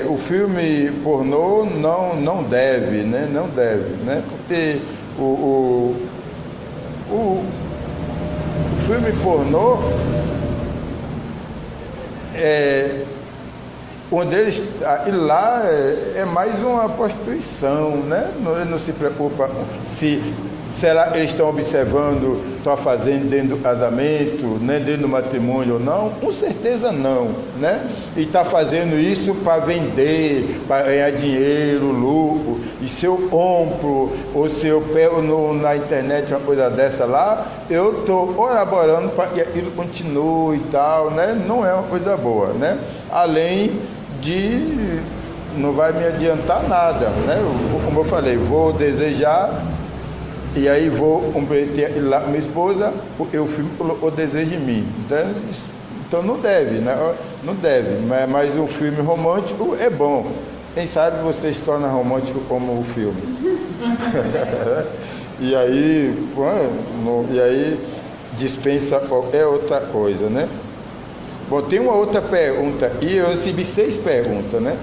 o filme pornô não deve, né? Não deve, né? Porque o filme pornô onde eles lá é mais uma prostituição, né? Ele não se preocupa se será eles estão observando, estão fazendo dentro do casamento, né? Dentro do matrimônio ou não? Com certeza não, né? E está fazendo isso para vender, para ganhar dinheiro, lucro. E se eu compro ou se eu pego na internet uma coisa dessa lá, eu estou elaborando para que aquilo continue e tal, né? Não é uma coisa boa, né? Além de não vai me adiantar nada, né? Como eu falei, vou desejar e aí vou comprometer lá com minha esposa, porque o filme o desejo em mim. Então não deve, né? Não deve, mas o filme romântico é bom. Quem sabe você se torna romântico como o filme. E aí dispensa qualquer outra coisa, né? Bom, tem uma outra pergunta, e eu recebi 6 perguntas, né?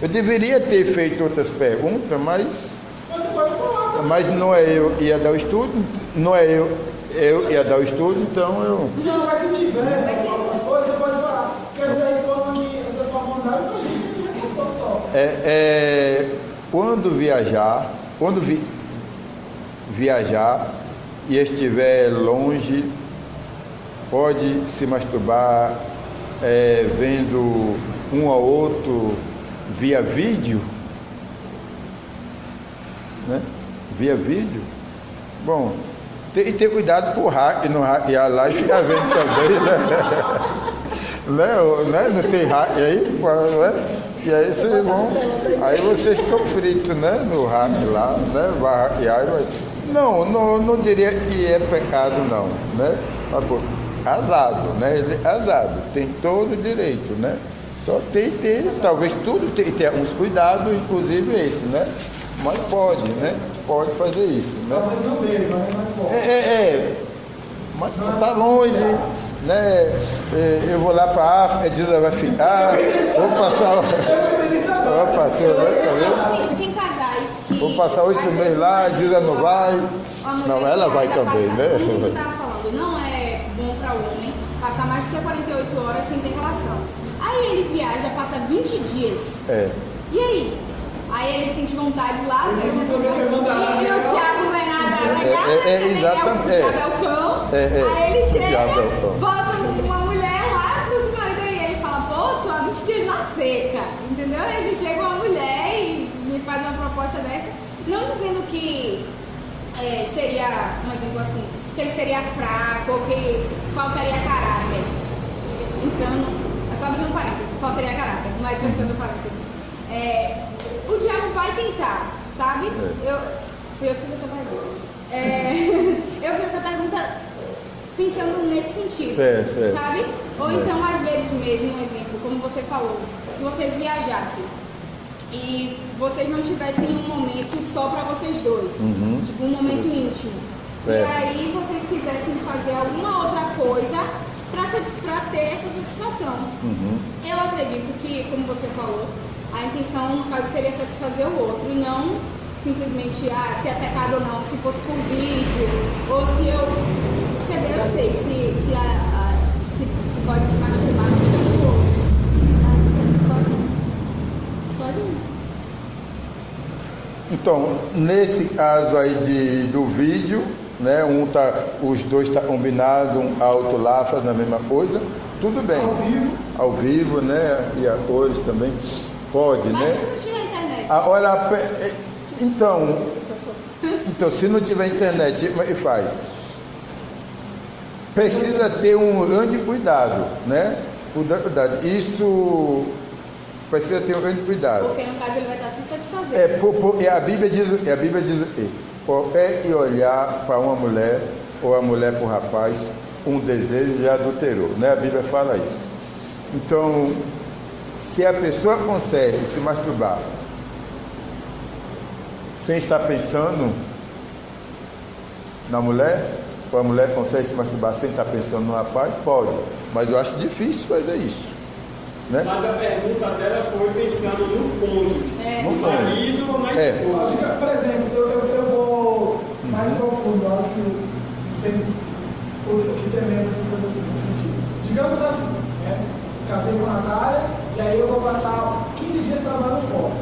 Eu deveria ter feito outras perguntas, mas... Você pode falar. Mas não é eu que ia dar o estudo, não é eu ia dar o estudo, então eu... Não, mas se tiver algumas coisas, você pode falar. Porque isso aí forma que a pessoa mandar pra gente, a pessoa sofre. Quando viajar e estiver longe, pode se masturbar vendo um ao outro via vídeo, né? Via vídeo. Bom, e ter cuidado por não hackear lá e ficar vendo também, né? Não tem hack aí, né? E aí vocês vão, aí vocês estão fritos, né? No hack lá, né? Vai hackear, não diria que é pecado não, né? Mas, pô, casado, né? Ele é casado, tem todo o direito, né? Só tem que ter, talvez tudo tem que ter uns cuidados, inclusive esse, né? Mas pode, né? Pode fazer isso, né? Talvez não dele, mas pode. Mas tá longe, né? Eu vou lá para a África, a Dilsa vai ficar, vou passar... Tem casais que... Vou passar 8 meses lá, a Dilsa não vai... Não, ela vai também, né? Como você estava falando, não é bom para o homem passar mais de 48 horas sem ter relação. Aí ele viaja, passa 20 dias. E aí? Aí ele sente vontade lá, vê uma pessoa. E o Thiago não é nada legal, exatamente. O Thiago é o cão. Aí ele chega, bota uma mulher lá pro seu marido e ele fala, pô, tô há 20 dias na seca. Entendeu? Aí ele chega uma mulher e me faz uma proposta dessa, não dizendo que seria, um exemplo assim, que ele seria fraco ou que faltaria caráter. Só abrindo parênteses, faltaria caráter, mas fechando parênteses. O diabo vai tentar, sabe? Fui eu que fiz essa pergunta. Eu fiz essa pergunta pensando nesse sentido, sabe? Ou então, às vezes mesmo, um exemplo, como você falou, se vocês viajassem e vocês não tivessem um momento só para vocês dois, tipo um momento íntimo, e aí vocês quisessem fazer alguma outra coisa para ter essa satisfação. Eu acredito que, como você falou, a intenção, no caso, seria satisfazer o outro, e não simplesmente, se é pecado ou não, se fosse por vídeo, ou se eu... Quer dizer, eu sei, se pode se masturbar no tempo outro. Mas pode. Então, nesse caso aí do vídeo, né, os dois estão combinados, um alto lá fazendo a mesma coisa, tudo bem. Ao vivo, né? E a cores também. Pode, mas né? se não tiver internet. Olha, então, se não tiver internet, como é que faz? Precisa ter um grande cuidado, né? Cuidado. Isso precisa ter um grande cuidado. Porque no caso ele vai estar se satisfazendo. A Bíblia diz o quê? Qualquer que olhar para uma mulher, ou a mulher para o rapaz, um desejo já adulterou, né? A Bíblia fala isso. Então, se a pessoa consegue se masturbar sem estar pensando na mulher, ou a mulher consegue se masturbar sem estar pensando no rapaz, pode. Mas eu acho difícil fazer isso, né? Mas a pergunta dela foi pensando no cônjuge, no marido ou na esposa. Por exemplo, eu vou mais profundo, eu acho que tem mesmo das coisas assim, nesse sentido. Digamos assim, né? Casei com a Natália, e aí eu vou passar 15 dias trabalhando fora.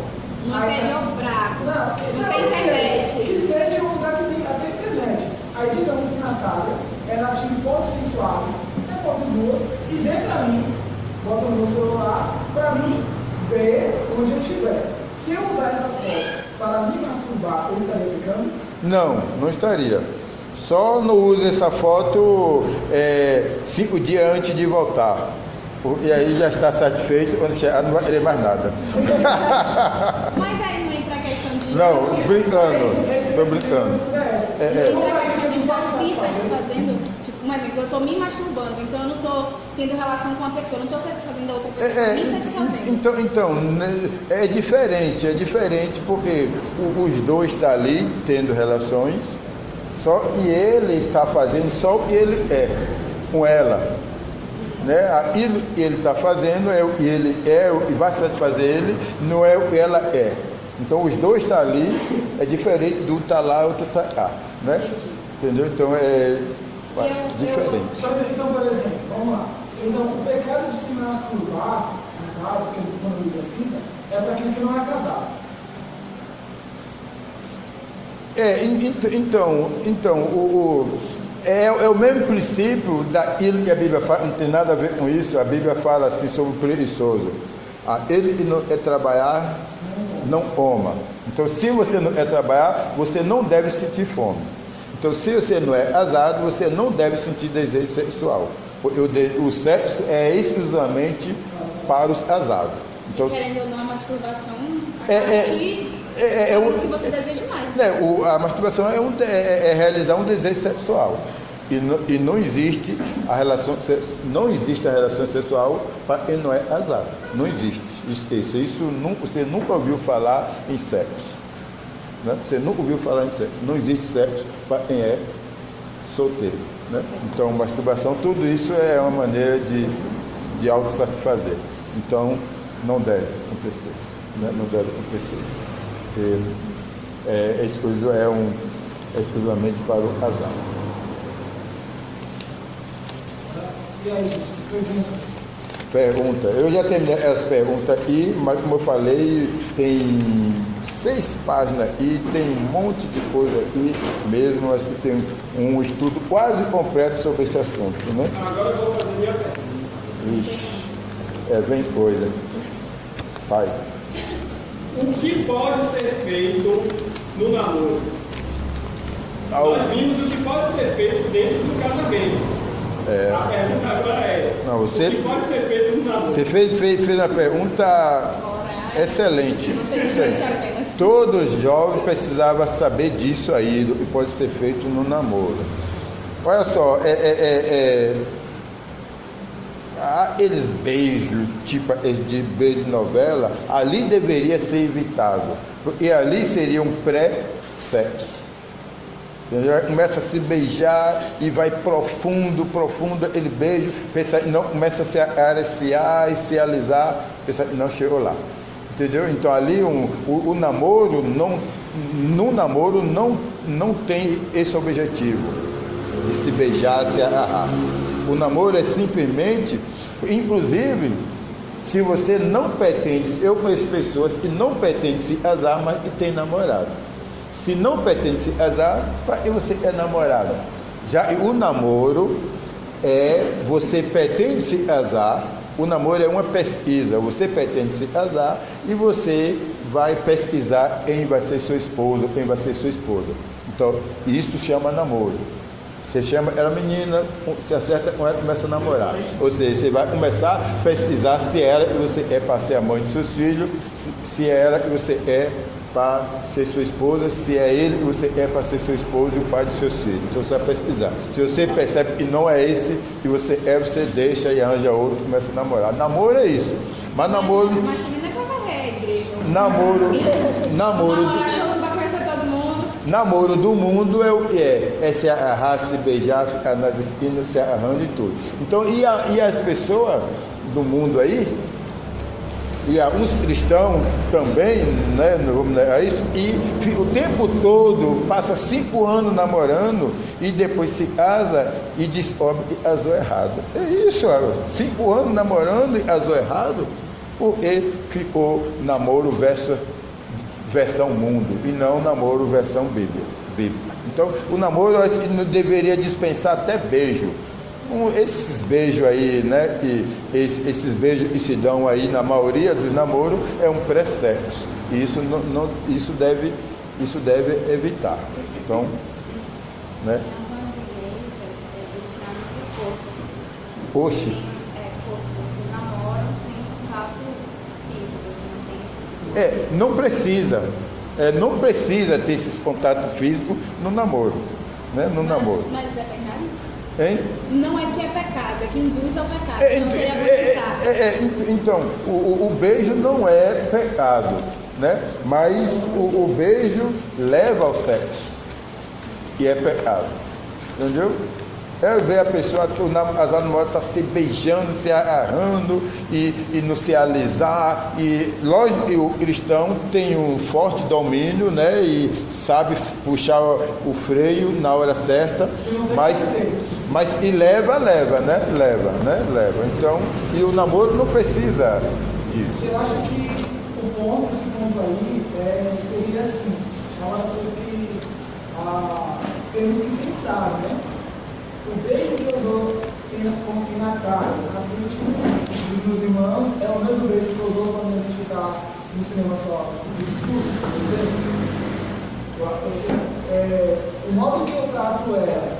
No interior bravo. Não tem internet. Que seja um lugar que tem até internet. Aí digamos que Natália, ela tira fotos sensuais, fotos nuas, e dê pra mim, bota no meu celular, pra mim ver onde eu estiver. Se eu usar essas fotos para me masturbar, eu estaria pecando? Não estaria. Só não use essa foto 5 dias antes de voltar. E aí já está satisfeito, quando chegar não vai querer mais nada. Mas aí não entra a questão de... Não, estou brincando. Entra a questão de estar se satisfazendo. Tipo, um exemplo, eu estou me masturbando, então eu não estou tendo relação com a pessoa, eu não estou satisfazendo a outra pessoa, estou me satisfazendo. Então, é diferente porque os dois estão ali tendo relações, e ele está fazendo só o que ele é com ela. Né? Aquilo que ele está fazendo é o que ele é e vai satisfazer ele, não é o que ela é. Então os dois estão ali, é diferente do estar lá e o outro está cá, né? Entendeu? Então é diferente. Então, por exemplo, vamos lá. Então o pecado de se masturbar, no caso, quando a Bíblia cita, é para aquele que não é casado. É o mesmo princípio daquilo que a Bíblia fala, não tem nada a ver com isso. A Bíblia fala assim sobre o preguiçoso. Ele que não quer trabalhar, não coma. Então, se você não quer trabalhar, você não deve sentir fome. Então, se você não é casado, você não deve sentir desejo sexual. O sexo é exclusivamente para os casados. Então, querendo ou não, a masturbação é o que você deseja mais. A masturbação é realizar um desejo sexual. E não existe a relação sexual para quem não é casado. Não existe. Esqueça. Você nunca ouviu falar em sexo. Né? Você nunca ouviu falar em sexo. Não existe sexo para quem é solteiro. Né? Então, masturbação, tudo isso é uma maneira de autossatisfazer. Então, não deve acontecer. Né? Não deve acontecer. Porque exclusivamente para o casal. E aí, gente, perguntas? Pergunta. Eu já terminei as perguntas aqui, mas como eu falei, tem 6 páginas aqui, tem um monte de coisa aqui mesmo, acho que tem um estudo quase completo sobre esse assunto, né? Agora eu vou fazer minha pergunta. Ixi, vem coisa. Vai. O que pode ser feito no namoro? Nós vimos o que pode ser feito dentro do casamento. A pergunta agora o que pode ser feito no namoro? Você fez uma pergunta excelente. Todos os jovens precisavam saber disso aí, do que pode ser feito no namoro. Olha só, aqueles beijos, tipo de beijo de novela, ali deveria ser evitado, porque ali seria um pré-sexo. Começa a se beijar e vai profundo aquele beijo, pensa, não, começa a se acariciar e se alisar, pensa, não chegou lá. Entendeu? Então ali o namoro no namoro não tem esse objetivo de se beijar, se agarrar. O namoro é simplesmente, inclusive, se você não pretende, eu conheço pessoas que não pretendem se casar, mas que têm namorado. Se não pretende se casar, para que você é namorada? Já o namoro você pretende se casar. O namoro é uma pesquisa, você pretende se casar e você vai pesquisar quem vai ser seu esposo, quem vai ser sua esposa. Então, isso chama namoro. Você chama ela menina, se acerta com ela, começa a namorar. Ou seja, você vai começar a pesquisar se ela que você é para ser a mãe de seus filhos, se é ela que você é para ser sua esposa, se é ele que você é para ser seu esposo e o pai de seus filhos. Então você vai pesquisar. Se você percebe que não é esse que você deixa e arranja outro e começa a namorar. Namoro é isso. Mas namoro. Mas também não é pra varrer a igreja. Namoro. Namoro do mundo é o que é? É se agarrar, se beijar, ficar nas esquinas, se agarrando e tudo. Então, e as pessoas do mundo aí, e alguns cristãos também, né, é isso, e o tempo todo passa 5 anos namorando e depois se casa e descobre que casou errado. É isso, 5 anos namorando e casou errado, porque ficou namoro versão mundo e não namoro versão Bíblia. Então, o namoro eu acho que não deveria dispensar até beijo. Esses beijos aí, né? Esses beijos que se dão aí na maioria dos namoros é um pré-sexo. E isso deve evitar. Então, né? Oxe. Não precisa. Não precisa ter esses contatos físicos no namoro. Né? No namoro. Mas é pecado? Hein? Não é que é pecado, é que induz ao pecado. Então seria então, o beijo não é pecado, né? Mas o beijo leva ao sexo, que é pecado. Entendeu? É ver a pessoa, as namoradas estão se beijando, se agarrando e não se alisar. E lógico que o cristão tem um forte domínio, né? E sabe puxar o freio na hora certa, mas e leva, né? Leva. Então, e o namoro não precisa disso. Eu acho que esse ponto aí seria assim, é uma das coisas que temos que pensar, né? O beijo que eu dou na cara, na frente dos meus irmãos, é o mesmo beijo que eu dou quando a gente está no cinema só, no escuro, quer dizer, o modo que eu trato ela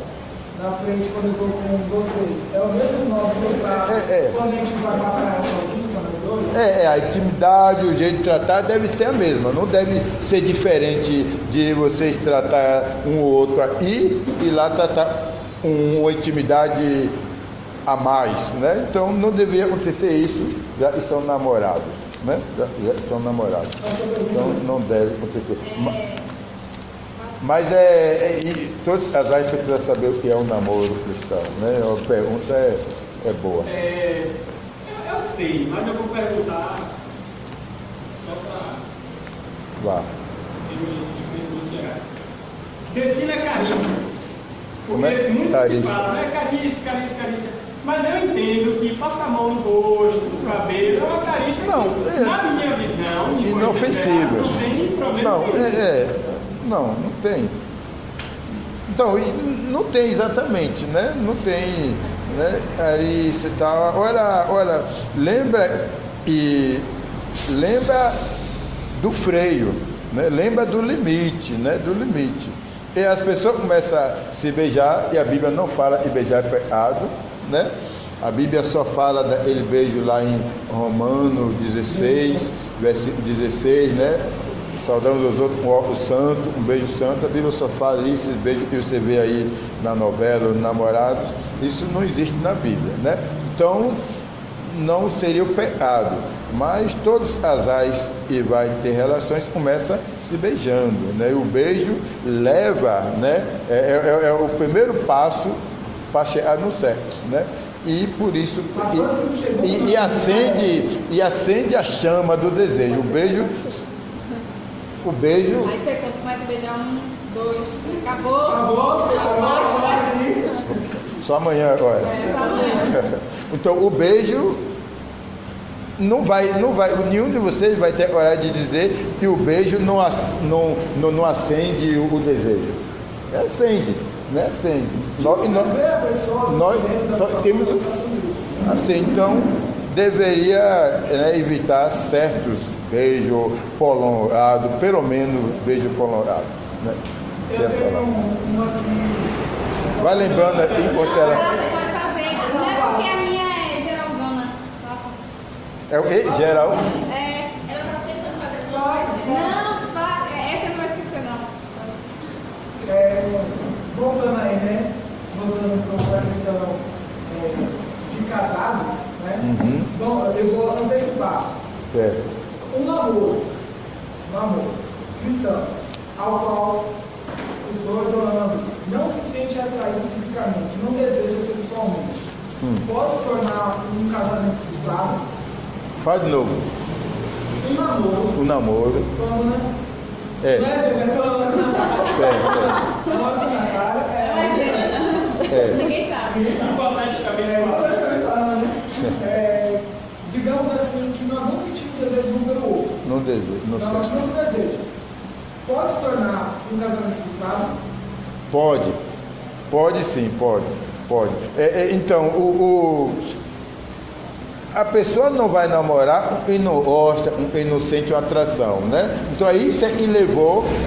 na frente quando eu estou com vocês, é o mesmo modo que eu trato quando a gente vai pra praia sozinho, só nós dois? A intimidade, o jeito de tratar deve ser a mesma, não deve ser diferente de vocês tratar um ou outro aqui e lá tratar uma intimidade a mais, né? Então não deveria acontecer isso, já que são namorados, né? Já são namorados. Então não deve acontecer. Mas todos os casais precisam saber o que é um namoro cristão, né? A pergunta é boa. Eu sei, mas eu vou perguntar só para Vá. de pessoas gerais. Defina carícias. Porque muito carícia? Se fala, né? Carícia. Mas eu entendo que passar a mão no rosto, no cabelo, é uma carícia que, na minha visão, inofensiva. Não tem problema nenhum. Não tem. Então, não tem exatamente, né? Não tem, né? Aí você tá, olha, lembra do freio, né? Lembra do limite, né? Do limite. E as pessoas começam a se beijar, e a Bíblia não fala que beijar é pecado, né? A Bíblia só fala daquele beijo lá em Romanos 16, versículo 16, né? Saudamos os outros com óculos santo, um beijo santo. A Bíblia só fala isso, esses beijos que você vê aí na novela, os namorados, isso não existe na Bíblia, né? Então, não seria o pecado, mas todos os casais que vai ter relações começam se beijando, né? E o beijo leva, né? É o primeiro passo para chegar no sexo, né? e por isso e acende a chama do desejo. O beijo. Aí você começa a beijar 1, 2, acabou. Aqui. Só amanhã agora. Só amanhã. Então o beijo não vai, nenhum de vocês vai ter coragem de dizer que o beijo não acende o desejo. Acende, né? Acende. Nós só temos assim, então deveria evitar certos beijos prolongados, pelo menos beijo prolongado, né? Eu tenho uma aqui. Vai lembrando aí enquanto ela. Você pode fazer, não é porque a minha é geralzona. Nossa. É o quê? Geral? É. Ela tá tentando fazer duas Não, essa não vai esquecer, não. Voltando aí, né? Voltando para a questão de casados, né? Uhum. Bom, eu vou antecipar. Certo. Um namoro cristão, ao qual os dois ou ambos não se sentem atraídos fisicamente, não desejam sexualmente, pode se tornar um casamento frustrado? Faz de novo. Um namoro. Toma, né? Não é assim, toma na cara. Toma na cara. Ninguém sabe. Digamos assim, que nós não sentimos desejo um pelo outro. Não desejo. Não, a gente não se deseja. Pode se tornar um casamento frustrado? Pode sim, pode. Então, a pessoa não vai namorar e não gosta, e não sente uma atração, né? Então isso é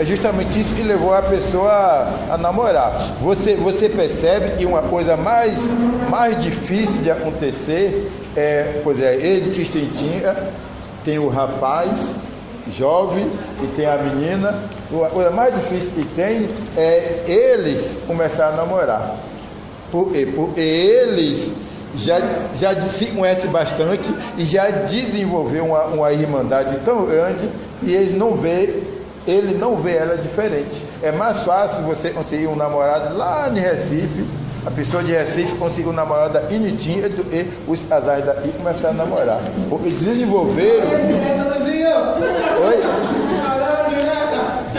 justamente isso que levou a pessoa a namorar. Você percebe que uma coisa mais difícil de acontecer ele distintinha, tem o rapaz jovem e tem a menina. A coisa mais difícil que tem é eles começarem a namorar. Porque eles já se conhecem bastante e já desenvolveu uma irmandade tão grande e ele não vê ela diferente. É mais fácil você conseguir um namorado lá em Recife, a pessoa de Recife conseguir um namorado da Initinha e os casais daqui começaram a namorar. Porque desenvolveram. Oi?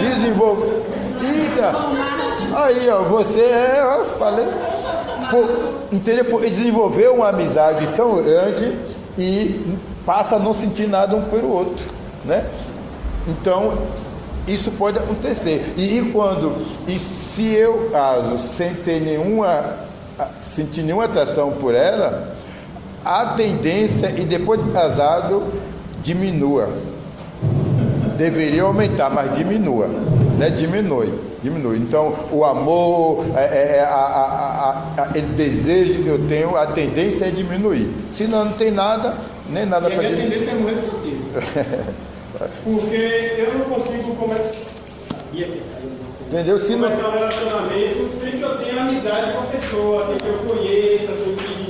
Desenvolveram. Aí, ó, você falei. Entendeu? Desenvolveu uma amizade tão grande e passa a não sentir nada um pelo outro, né? Então isso pode acontecer. E se eu caso sem ter sentir nenhuma atração por ela, a tendência e depois de casado diminua. Deveria aumentar, mas diminua, né? Diminui. Então, o amor, aquele desejo que eu tenho, a tendência é diminuir. Senão não tem nada, nem nada para diminuir. A minha tendência é morrer solteiro. Porque eu não consigo entendeu? Se começar um relacionamento sem que eu tenha amizade com a pessoa, sem que eu conheça, sem que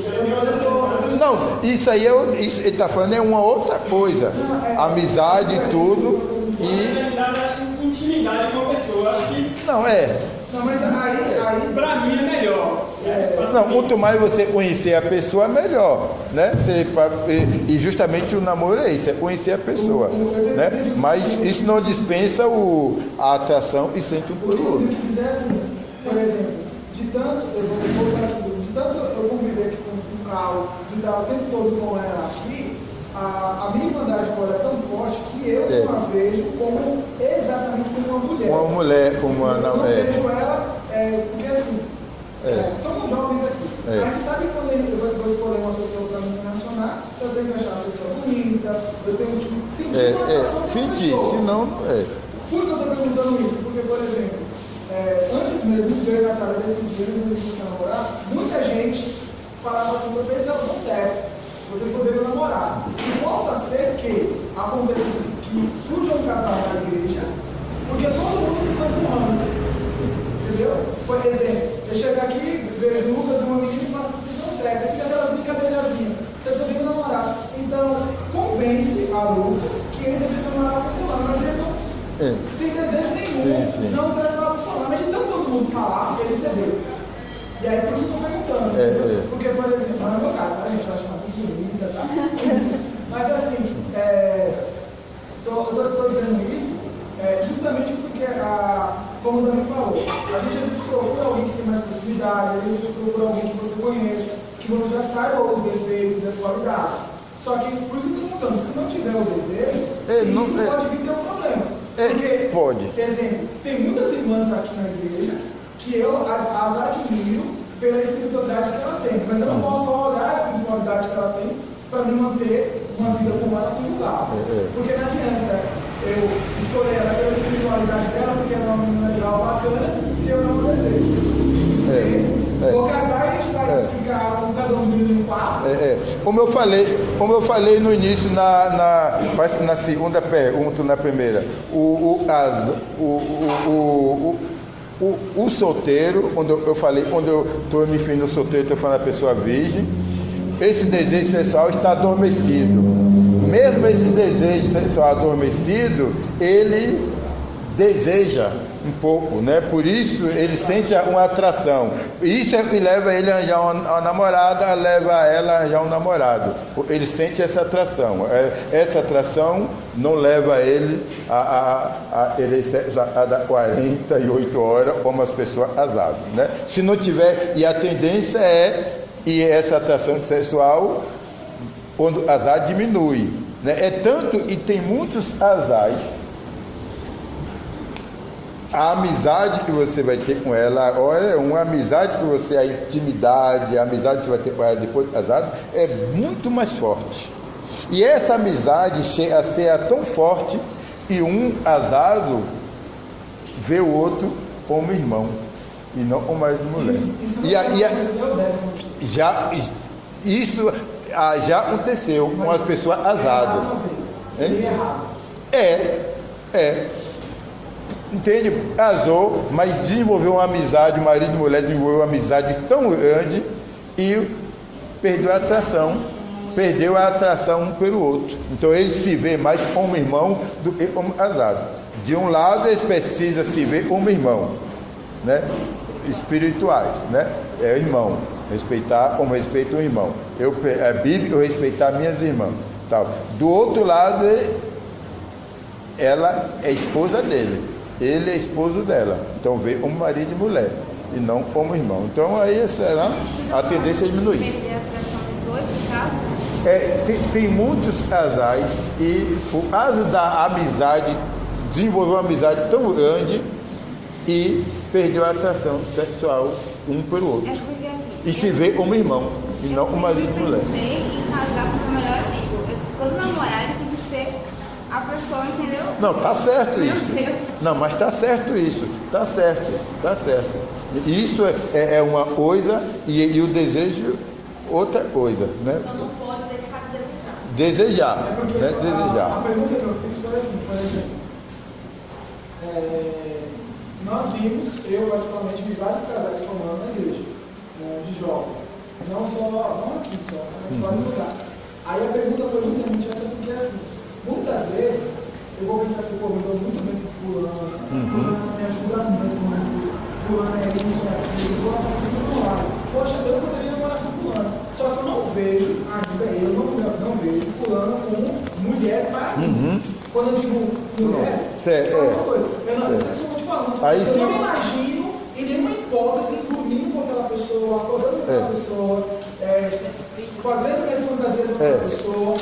não, isso aí ele está falando é uma outra coisa. Amizade e tudo. E intimidade com a pessoa, acho que. Não, mas aí pra mim é melhor. Não, quanto mais você conhecer a pessoa, melhor, né? E justamente o namoro é isso, é conhecer a pessoa, né? Mas isso não dispensa a atração e sente um pelo outro. Se quiser assim, por exemplo, de tanto eu conviver aqui com o Carlos, de estar o tempo todo com ela aqui, a minha irmandade com ela é tão forte que eu não a vejo exatamente como uma mulher. Uma mulher, como uma... Eu não vejo ela, porque assim, somos jovens aqui. A gente sabe que quando eu vou escolher uma pessoa para me relacionar, eu tenho que achar a pessoa bonita, eu tenho que sentir uma relação com a pessoa. Senão... Por que eu estou perguntando isso? Porque, por exemplo, antes mesmo de ver a Natália decidir de namorar, muita gente falava assim, vocês não estão certo. Vocês poderiam namorar. E possa ser que aconteça que surja um casal na igreja, porque todo mundo fica empurrando. Entendeu? Por exemplo, eu chego aqui, vejo o Lucas e uma menina e falo assim, vocês estão certos, fica aquelas brincadeirazinhas. Vocês poderiam namorar. Então, convence a Lucas que ele deve namorar com fulano, mas ele não tem desejo nenhum. Não traz nada com fulano. Mas de tanto todo mundo falar, ele cedeu. E aí, por isso que eu estou perguntando. É. Porque, por exemplo, no meu caso, tá? A gente vai achar muito bonita, tá? Mas assim, estou dizendo isso justamente porque, como o Dani falou, a gente às vezes procura alguém que tem mais proximidade, às vezes a gente procura alguém que você conheça, que você já saiba os defeitos e as qualidades. Só que, por isso que eu estou perguntando, se não tiver o desejo, isso pode vir ter um problema. Porque, pode. Por exemplo, tem muitas irmãs aqui na igreja que eu as admiro pela espiritualidade que elas têm, mas eu não posso só olhar a espiritualidade que ela tem para me manter uma vida como ela conjugal. Porque não adianta eu escolher ela pela espiritualidade dela, porque ela é uma menina legal, bacana, se eu não desejo. Vou casar e a gente vai ficar com cada um no quarto. Como eu falei no início, na segunda pergunta, na primeira, o solteiro, quando eu estou me referindo ao solteiro, estou falando da pessoa virgem, esse desejo sexual está adormecido. Mesmo esse desejo sexual adormecido, ele deseja um pouco, né? Por isso ele sente uma atração. Isso é que leva ele a arranjar uma namorada, leva ela a arranjar um namorado. Ele sente essa atração. Essa atração não leva ele a ele a dar 48 horas como as pessoas casadas, né? Se não tiver, e a tendência e essa atração sexual, quando azar diminui, né? E tem muitos azares. A amizade que você vai ter com ela, olha, uma amizade que você, a intimidade, a amizade que você vai ter com ela depois de casado, é muito mais forte. E essa amizade chega a ser tão forte e um casado vê o outro como irmão e não como marido e mulher. Isso já aconteceu com as pessoas casadas. Seria errado. Entende? Casou, mas desenvolveu uma amizade, o marido e mulher desenvolveu uma amizade tão grande e perdeu a atração um pelo outro. Então eles se vê mais como irmão do que como casado. De um lado eles precisam se ver como irmão, né? Espirituais, né? É irmão, respeitar como respeito o irmão. É bíblico respeitar minhas irmãs, tal. Do outro lado ela é esposa dele. Ele é esposo dela, então vê como marido e mulher, e não como irmão. Então aí será a tendência a diminuir. Tem muitos casais e por causa da amizade, desenvolveu uma amizade tão grande e perdeu a atração sexual um pelo outro. E se vê como irmão, e não como marido e mulher. Eu pensei em casar com o meu melhor amigo. Quando namorar, ele tem que ser a pessoa, entendeu? Não, tá certo Meu isso. Deus. Não, mas tá certo isso. Tá certo. Isso é uma coisa e o desejo outra coisa, né? Só não pode deixar de desejar. Desejar, né? A pergunta que eu fiz foi assim, por exemplo, nós vimos, eu particularmente vi vários casais formando na igreja, de jovens, não aqui só, mas em vários lugares. Aí a pergunta foi justamente essa, porque assim, muitas vezes eu vou pensar assim, pô, eu dou muito bem com fulano, fulano me ajuda muito, fulano é isso, é aquilo, fulano faz muito do lado. Poxa, eu poderia namorar com fulano, só que eu não vejo ainda, eu não vejo fulano como mulher para mim. Quando eu digo mulher, eu não sexualmente falando, Aí, eu sim. não me imagino em nenhuma hipótese dormindo com aquela pessoa, acordando com aquela pessoa, fazendo minhas fantasias com aquela pessoa.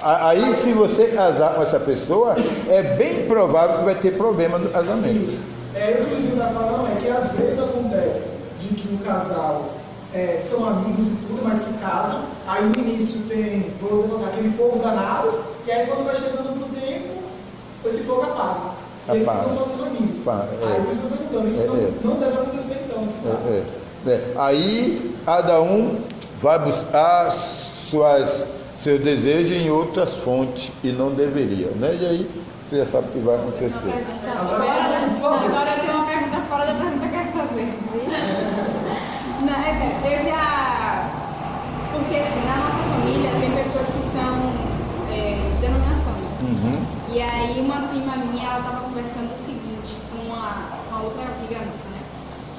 Aí, se você casar com essa pessoa, é bem provável que vai ter problema no casamento. Isso. O que o Luizinho está falando é que às vezes acontece de que o casal são amigos e tudo, mas se casam, aí no início tem aquele fogo danado, e aí quando vai chegando no tempo, esse fogo apaga. E eles ficam só sendo amigos. Aí por isso eu estou perguntando, isso não deve acontecer então nesse caso. Aí cada um vai buscar seu desejo em outras fontes e não deveria, né? E aí você já sabe o que vai acontecer. Agora eu tenho uma pergunta fora da pergunta que eu quero fazer. Não, eu já... Porque assim, na nossa família tem pessoas que são de denominações. E aí uma prima minha, ela estava conversando o seguinte com uma outra amiga nossa, né?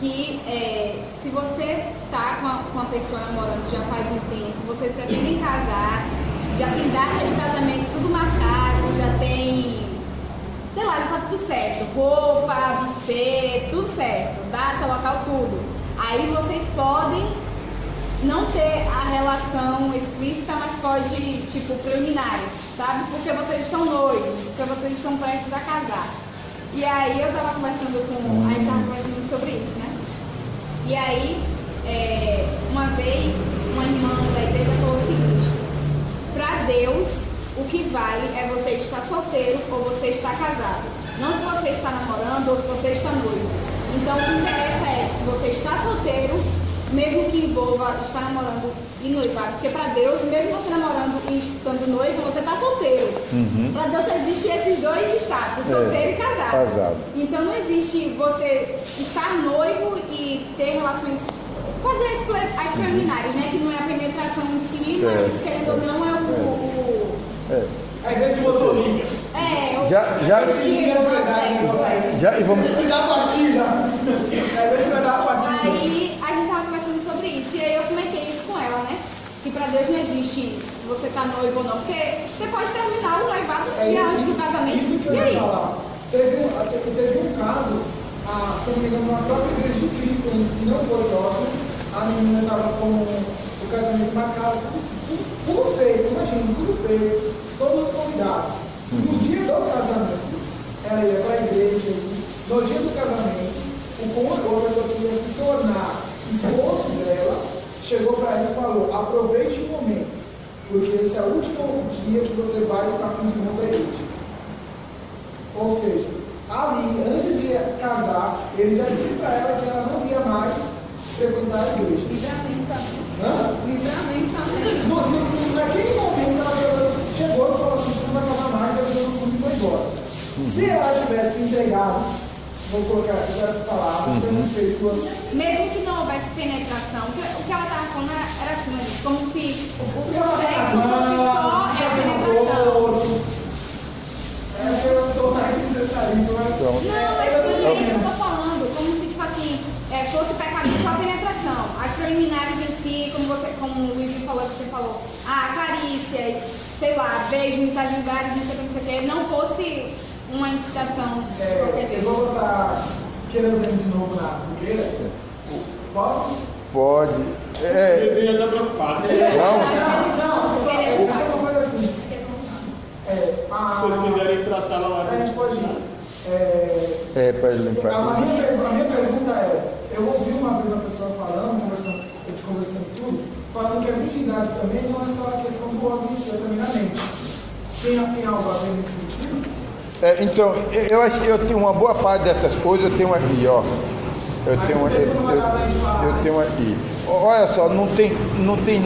que se você tá com a pessoa namorando já faz um tempo, vocês pretendem casar, já tem data de casamento tudo marcado, já tem, sei lá, já tá tudo certo, roupa, buffet, tudo certo, data, local, tudo. Aí vocês podem não ter a relação explícita, mas pode, tipo, preliminares, sabe? Porque vocês estão noivos, porque vocês estão prestes a casar. E aí eu tava conversando a gente tava conversando sobre isso, né? E aí, uma vez, uma irmã da igreja falou o seguinte: pra Deus, o que vale é você estar solteiro ou você estar casado. Não se você está namorando ou se você está noivo. Então o que interessa é se você está solteiro, mesmo que envolva estar namorando e noivado. Porque para Deus, mesmo você namorando e estando noivo, você está solteiro. Para Deus só existe esses dois status, solteiro e casado. Então não existe você estar noivo e ter relações, fazer as preliminares, né? Que não é a penetração em si, mas querendo ou não é Aí vê se botou liga. E vamos... Vê se dá a partida. Aí vê se vai dar a partida. Aí a gente estava conversando sobre isso, e aí eu comentei isso com ela, né? Que pra Deus não existe isso, se você tá noivo ou não, porque você pode terminar o noivado um dia antes do casamento. Isso que eu ia falar. Teve um caso, se eu não me engano, na própria igreja de Cristo em si, não foi próximo, a menina estava com o casamento marcado, tudo feito, imagina, tudo feito, todos os convidados. No dia do casamento, ela ia para a igreja, no dia do casamento, o pessoa que ia se tornar esposo dela, chegou para ela e falou: aproveite o momento, porque esse é o último dia que você vai estar com os irmãos da igreja. Ou seja, ali, antes de casar, ele já disse para ela que ela não ia mais frequentar a igreja. Naquele momento ela chegou e falou assim: não vai casar mais, ela jogou tudo e foi embora. Se ela tivesse entregado, vou colocar essas palavras, tivesse feito. Mesmo que não houvesse penetração, o que ela estava falando era assim, mas como se o sexo fosse só a penetração. Eu sou mais detalhista, mas. Não, mas sim, é isso que eu tô falando. Como se, tipo assim, fosse pecado só a penetração. As preliminares em si, como o Luizinho falou, que você falou, carícias, sei lá, beijo em tais lugares, não sei o que, não fosse uma incitação de qualquer jeito. Eu vou botar querosene de novo na fogueira. Posso? Pode. O vizinho já está preocupado. Só uma coisa assim. Se vocês quiserem traçar lá, a gente pode ir. Para limpar. A minha pergunta é: eu ouvi uma vez uma pessoa falando, conversando tudo, falando que a virgindade também não é só a questão do órgão em si, é também na mente. Tem algo a ver nesse sentido? Então, eu acho que eu tenho uma boa parte dessas coisas, eu tenho aqui, ó. Eu tenho aqui. Olha só, não tem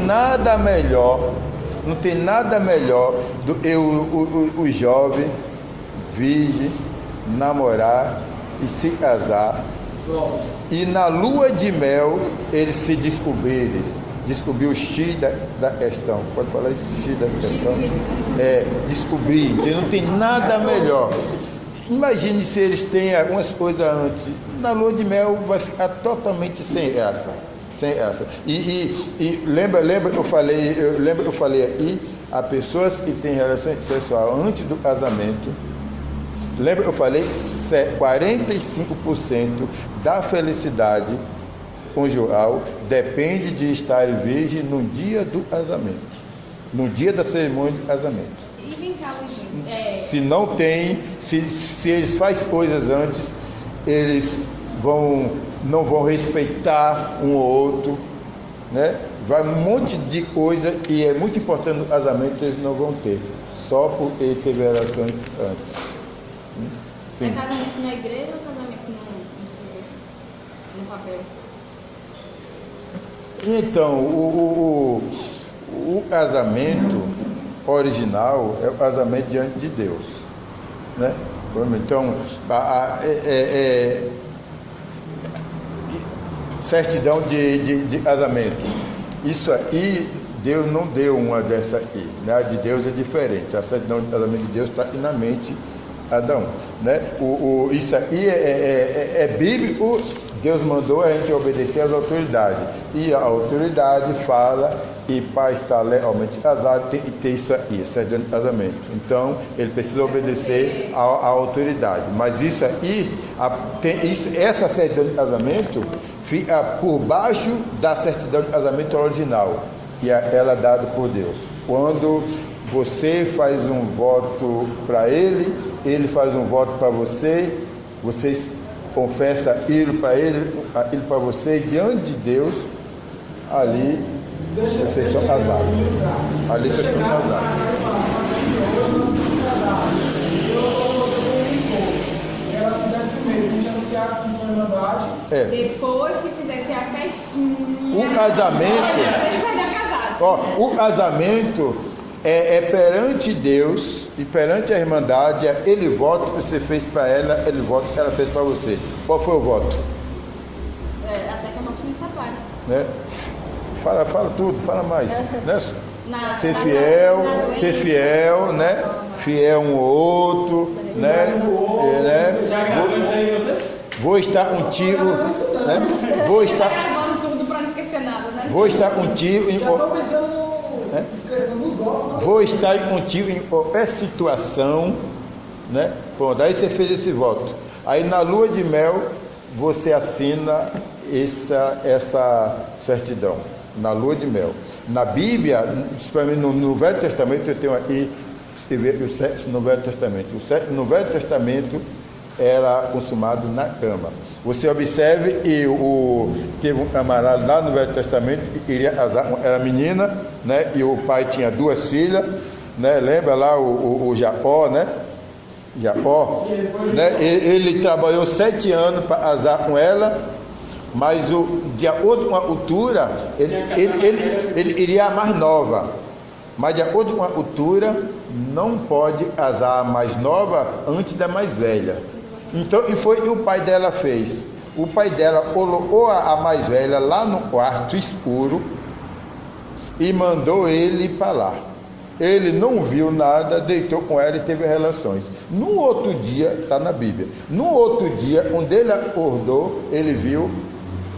nada melhor. Não tem nada melhor do que o jovem virgem namorar e se casar e na lua de mel eles se descobrir o X da questão. Pode falar isso? X da questão? Descobrir. Não tem nada melhor. Imagine se eles têm algumas coisas antes. Na lua de mel vai ficar totalmente sem essa. E lembra que eu falei aqui, a pessoas que têm relação sexual antes do casamento, lembra que eu falei 45% da felicidade conjugal depende de estar virgem no dia do casamento, no dia da cerimônia de casamento. E vem cá, Luizinho. Se não tem, se eles fazem coisas antes, eles não vão respeitar um ou outro, né? Vai um monte de coisa e é muito importante no casamento, eles não vão ter, só porque teve relações antes. Sim. É casamento na igreja ou casamento no papel? Então, o casamento original é o casamento diante de Deus, né? Então, certidão de casamento. Isso aí, Deus não deu uma dessa aqui, né? A de Deus é diferente. A certidão de casamento de Deus está aqui na mente de cada um, né? Isso aí é bíblico Deus mandou a gente obedecer às autoridades. E a autoridade fala, e para estar legalmente casado tem que ter isso aí, certidão de casamento. Então, ele precisa obedecer à autoridade. Mas isso aí, essa certidão de casamento fica por baixo da certidão de casamento original. E ela é dada por Deus. Quando você faz um voto para ele, ele faz um voto para você, vocês confessam ele para você, diante de Deus, ali vocês estão casados. Ali vocês estão casados. Hoje nós estamos casados. Eu com você como minha esposa. Ela fizesse o mesmo, a gente anunciasse em sua irmandade. Depois que fizesse a festinha. O casamento. Eles seriam casados. O casamento é perante Deus e perante a irmandade. Ele vota que você fez para ela, ele vota que ela fez para você. Qual foi o voto? Até que a morte nos separe. Né? Fala tudo, fala mais. Né? Ser fiel, né? Fiel um ao outro, né? Já gravou isso aí vocês? Vou estar contigo, né? Vou estar gravando tudo para não esquecer nada, né? Vou estar contigo em Já estou pensando escrevendo nos votos. Vou estar contigo em qualquer situação, né? Bom, daí você fez esse voto. Aí na lua de mel você assina essa certidão. Na lua de mel. Na Bíblia, no Velho Testamento, eu tenho aqui escrever o sexo no Velho Testamento. O sexo no Velho Testamento era consumado na cama. Você observe que teve um camarada lá no Velho Testamento que queria casar, era menina, né? E o pai tinha 2 filhas, né? Lembra lá o Jacó, né? Jacó, né? Ele trabalhou 7 anos para casar com ela. Mas de acordo com a cultura, ele iria a mais nova. Mas de acordo com a cultura, não pode casar a mais nova antes da mais velha. Então, e foi o que o pai dela fez. O pai dela colocou a mais velha lá no quarto escuro e mandou ele para lá. Ele não viu nada, deitou com ela e teve relações. No outro dia, está na Bíblia, no outro dia, quando ele acordou, ele viu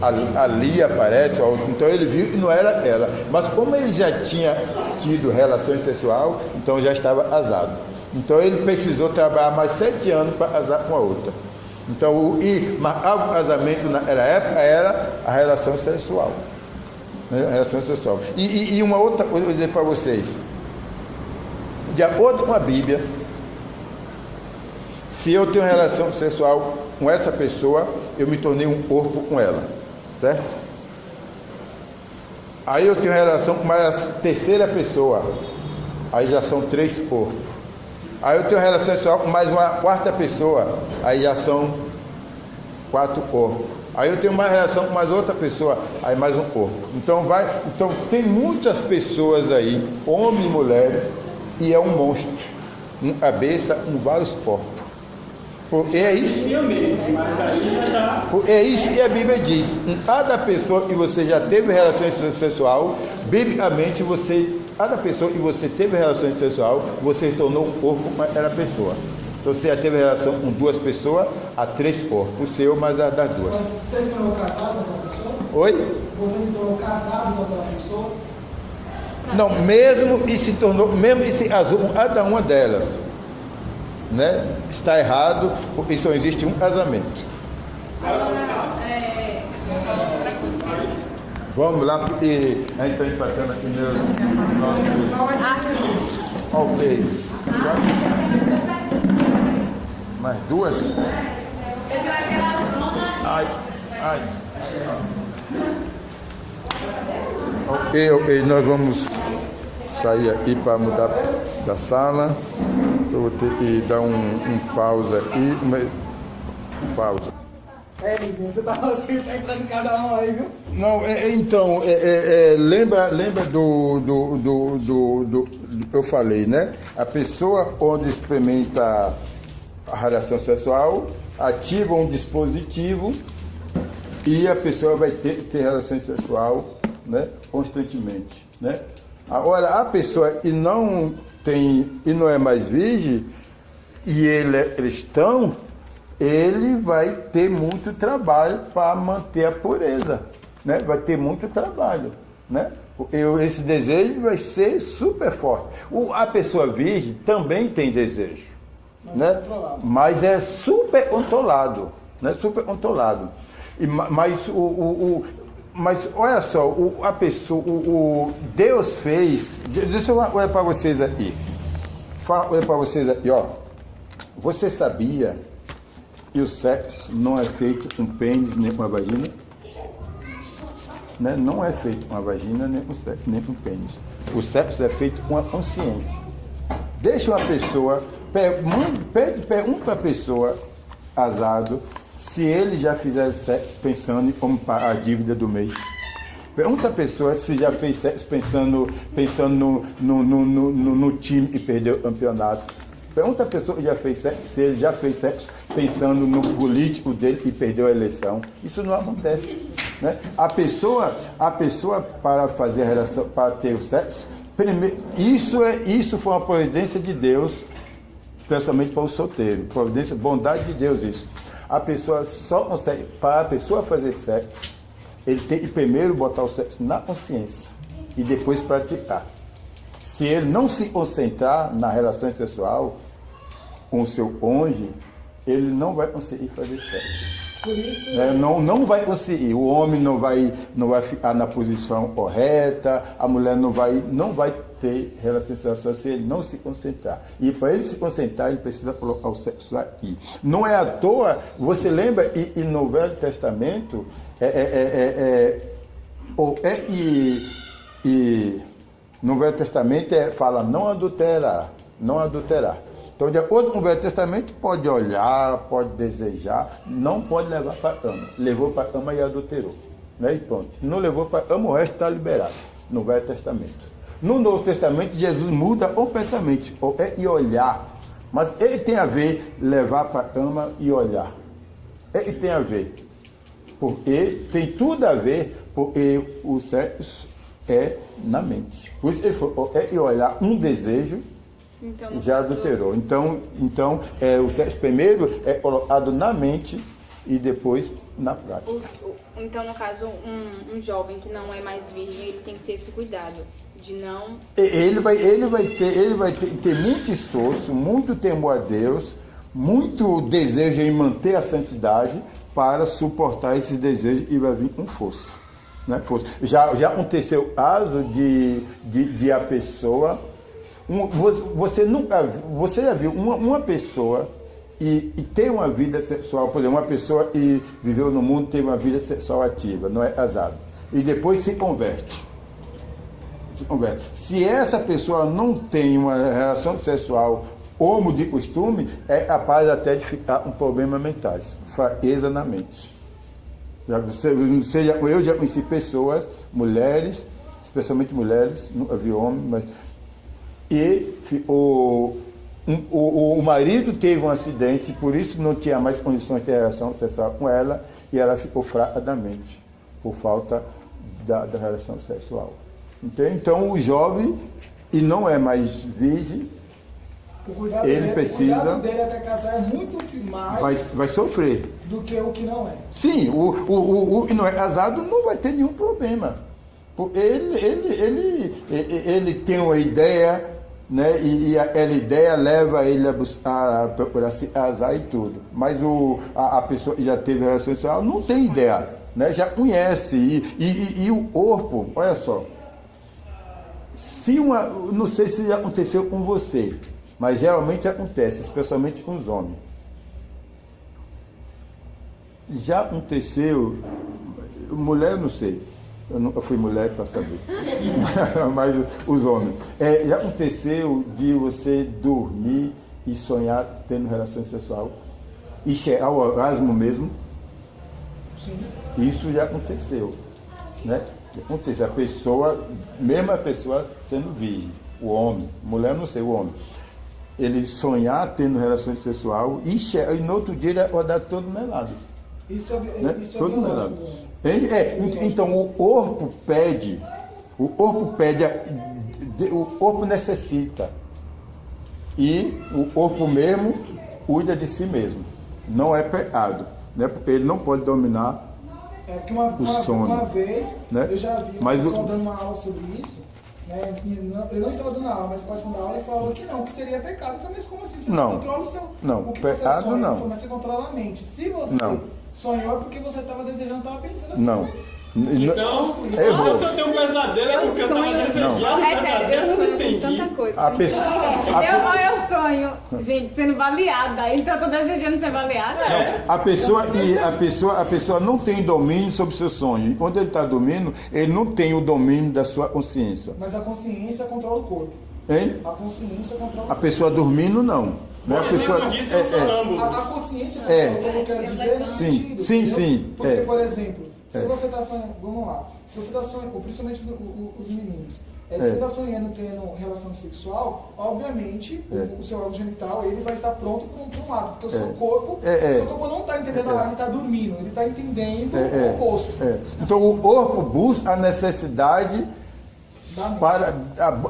ali aparece, então ele viu e não era ela, mas como ele já tinha tido relações sexuais, então já estava casado. Então ele precisou trabalhar mais 7 anos para casar com a outra. Então marcar o casamento naquela época era a relação sexual, né? A relação sexual. E uma outra coisa eu vou dizer para vocês, de acordo com a Bíblia, se eu tenho relação sexual com essa pessoa, eu me tornei um corpo com ela. Certo? Aí eu tenho relação com mais a terceira pessoa, aí já são 3 corpos. Aí eu tenho relação sexual com mais uma quarta pessoa, aí já são 4 corpos. Aí eu tenho mais relação com mais outra pessoa, aí mais um corpo. Então tem muitas pessoas aí, homens e mulheres, e é um monstro, uma cabeça com vários corpos. É isso que a Bíblia diz. Em cada pessoa que você já teve relações sexual, biblicamente cada pessoa que você teve relações sexual, você tornou um corpo com aquela pessoa. Então você já teve relação com 2 pessoas, há 3 corpos, o seu mais a das 2. Mas você se tornou casado com aquela pessoa? Oi? Você se tornou casado com aquela pessoa? Não, mesmo que se casou com cada uma delas, né? Está errado, porque só existe um casamento. Vamos lá, porque a gente está empatando aqui Ok. Mais 2? Ai. Ok, nós vamos sair aqui para mudar da sala. Eu vou ter que dar um pausa aqui. Pausa. Lizinho, você tá entrando em cada um aí, viu? Não, então, lembra do eu falei, né? A pessoa onde experimenta a relação sexual ativa um dispositivo e a pessoa vai ter relação sexual, né, constantemente, né? Agora, a pessoa que não tem e não é mais virgem e ele é cristão, ele vai ter muito trabalho para manter a pureza, né? Vai ter muito trabalho, né? Esse desejo vai ser super forte. A pessoa virgem também tem desejo, né? Mas é super controlado, né? Super controlado. Mas olha só, a pessoa, Deus fez. Deixa eu olhar para vocês aqui. Olha para vocês aqui, ó. Você sabia que o sexo não é feito com pênis nem com a vagina? Né? Não é feito com a vagina nem com pênis. O sexo é feito com a consciência. Deixa uma pessoa, pergunta a pessoa casado se ele já fizer sexo pensando em como pagar a dívida do mês. Pergunta a pessoa se já fez sexo pensando no time e perdeu o campeonato. Pergunta a pessoa que já fez sexo se ele já fez sexo pensando no político dele e perdeu a eleição. Isso não acontece, né? A pessoa para fazer a relação, para ter o sexo, primeiro, isso foi uma providência de Deus, especialmente para o solteiro. Providência, bondade de Deus isso. A pessoa só consegue, para a pessoa fazer sexo, ele tem que primeiro botar o sexo na consciência e depois praticar. Se ele não se concentrar na relação sexual com o seu cônjuge, ele não vai conseguir fazer sexo. Por isso, não vai conseguir. O homem não vai ficar na posição correta, a mulher não vai ter relação sexual se ele não se concentrar. E para ele se concentrar, ele precisa colocar o sexo aqui. Não é à toa, você lembra, e no Velho Testamento, no Velho Testamento fala não adulterar, não adulterar. Então, de acordo com o Velho Testamento, pode olhar, pode desejar, não pode levar para a cama. Levou para a cama e adulterou. Né? E pronto. Não levou para a cama, o resto está liberado no Velho Testamento. No Novo Testamento, Jesus muda completamente. E olhar. Mas ele tem a ver levar para a cama e olhar. Ele tem a ver. Porque tem tudo a ver, porque o sexo é na mente. Por isso ele falou, e olhar um desejo, então, já adulterou. Então o sexo primeiro é colocado na mente e depois na prática. Então, no caso, um jovem que não é mais virgem, ele tem que ter esse cuidado de não... Ele vai ter muito esforço, muito temor a Deus, muito desejo em manter a santidade para suportar esses desejos e vai vir com força. Né? Força. Já aconteceu o caso de a pessoa... Você já viu uma pessoa e ter uma vida sexual, por exemplo, uma pessoa que viveu no mundo, teve uma vida sexual ativa, não é casado, e depois se converte. Se essa pessoa não tem uma relação sexual como de costume, é capaz até de ficar com problemas mentais, fraqueza na mente. Eu já conheci pessoas, mulheres, especialmente mulheres, nunca vi homem, mas... E o marido teve um acidente, por isso não tinha mais condições de ter relação sexual com ela, e ela ficou fraca da mente, por falta da relação sexual. Então o jovem, e não é mais virgem, ele precisa... O cuidado dele até casar é muito demais... Vai sofrer. Do que o que não é. Sim, o que não é casado não vai ter nenhum problema. Ele tem uma ideia, né, e aquela ideia leva ele a procurar se casar e tudo. Mas a pessoa que já teve relação sexual não tem ideia, né, já conhece. E o corpo, olha só, não sei se já aconteceu com você, mas geralmente acontece, especialmente com os homens. Já aconteceu, mulher eu não sei. Eu nunca fui mulher para saber, mas os homens. Já aconteceu de você dormir e sonhar tendo relação sexual e chegar ao orgasmo mesmo? Sim. Isso já aconteceu, né? Aconteceu, mesmo a pessoa sendo virgem, o homem, mulher não sei, o homem, ele sonhar tendo relação sexual e no outro dia ele acordar todo melado. Isso é todo melado. Então o corpo pede, o corpo necessita, e o corpo mesmo cuida de si mesmo. não é pecado, né? Porque ele não pode dominar. É porque O sono, uma vez né? eu já vi uma Mas pessoa dando uma aula sobre isso, né? Eu não estava dando aula, mas participando da aula, e falou que não, que seria pecado. Eu falei, mas como assim? Você Não. controla o seu. Não, o que pecado você sonha. não. Ele falou, mas você controla a mente. Se você Não. sonhou é porque você estava desejando, estava pensando. Não. Então, Errou. se eu tenho um pesadelo é porque eu estava desejando Não, um é sério, eu pesadelo, eu não sonho com entendi. tanta coisa. A pessoa, Eu sonho, gente, sendo baleada, então eu tô desejando ser baleada. a pessoa não tem domínio sobre seu sonho. E quando ele está dormindo, ele não tem o domínio da sua consciência. Mas a consciência controla o corpo. Hein? A consciência controla o A corpo. pessoa dormindo, não. Né? A Por pessoa, exemplo, disse eu sonâmbulo. A consciência É. controla o que eu quero dizer no Sim, sentido. sim, entendeu? sim, Porque, é. por exemplo, se É. você está sonhando, vamos lá, se você está sonhando, principalmente os meninos, se É. você está sonhando tendo relação sexual, obviamente o seu órgão genital ele vai estar pronto para um lado, porque o seu corpo, seu corpo não está entendendo, ele está dormindo, ele está entendendo o oposto. Então o corpo busca a necessidade da mente.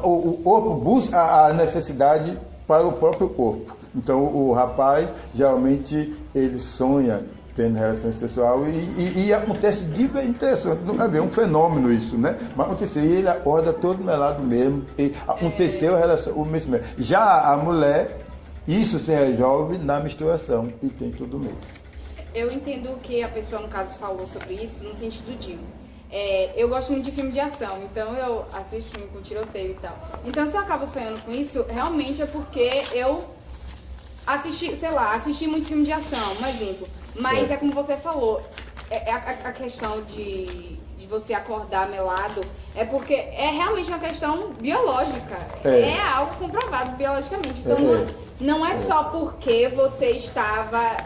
o corpo busca a necessidade para o próprio corpo. Então o rapaz geralmente ele sonha tendo relação sexual e acontece de interessante, nunca vi, é um fenômeno isso, né? Mas aconteceu, e ele acorda todo melado mesmo, e aconteceu o mesmo. Já a mulher, isso se resolve na menstruação e tem todo mês. Eu entendo o que a pessoa, no caso, falou sobre isso, no sentido de... eu gosto muito de filme de ação, então eu assisto filme com tiroteio e tal. Então, se eu acabo sonhando com isso, realmente é porque eu assisti muito filme de ação, um exemplo. Mas é como você falou, a questão de você acordar melado é porque é realmente uma questão biológica. É algo comprovado biologicamente. Então não é só porque você estava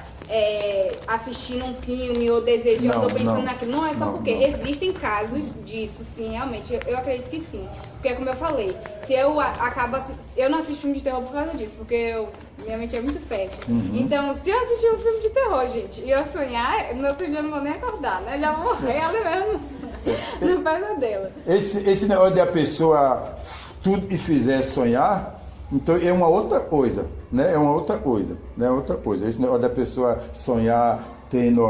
assistindo um filme ou desejando ou pensando naquilo. Não é só porque existem casos disso, sim, realmente. Eu acredito que sim. Porque, como eu falei, se eu eu não assisto filme de terror por causa disso, porque minha mente é muito fértil. Então, se eu assistir um filme de terror, gente, e eu sonhar, no outro dia eu não vou nem acordar, né? Eu já vou morrer ali mesmo no pesadelo. Esse negócio de a pessoa tudo que fizer sonhar, então é uma outra coisa, né? É uma outra coisa, né? Outra coisa. Esse negócio da pessoa sonhar tendo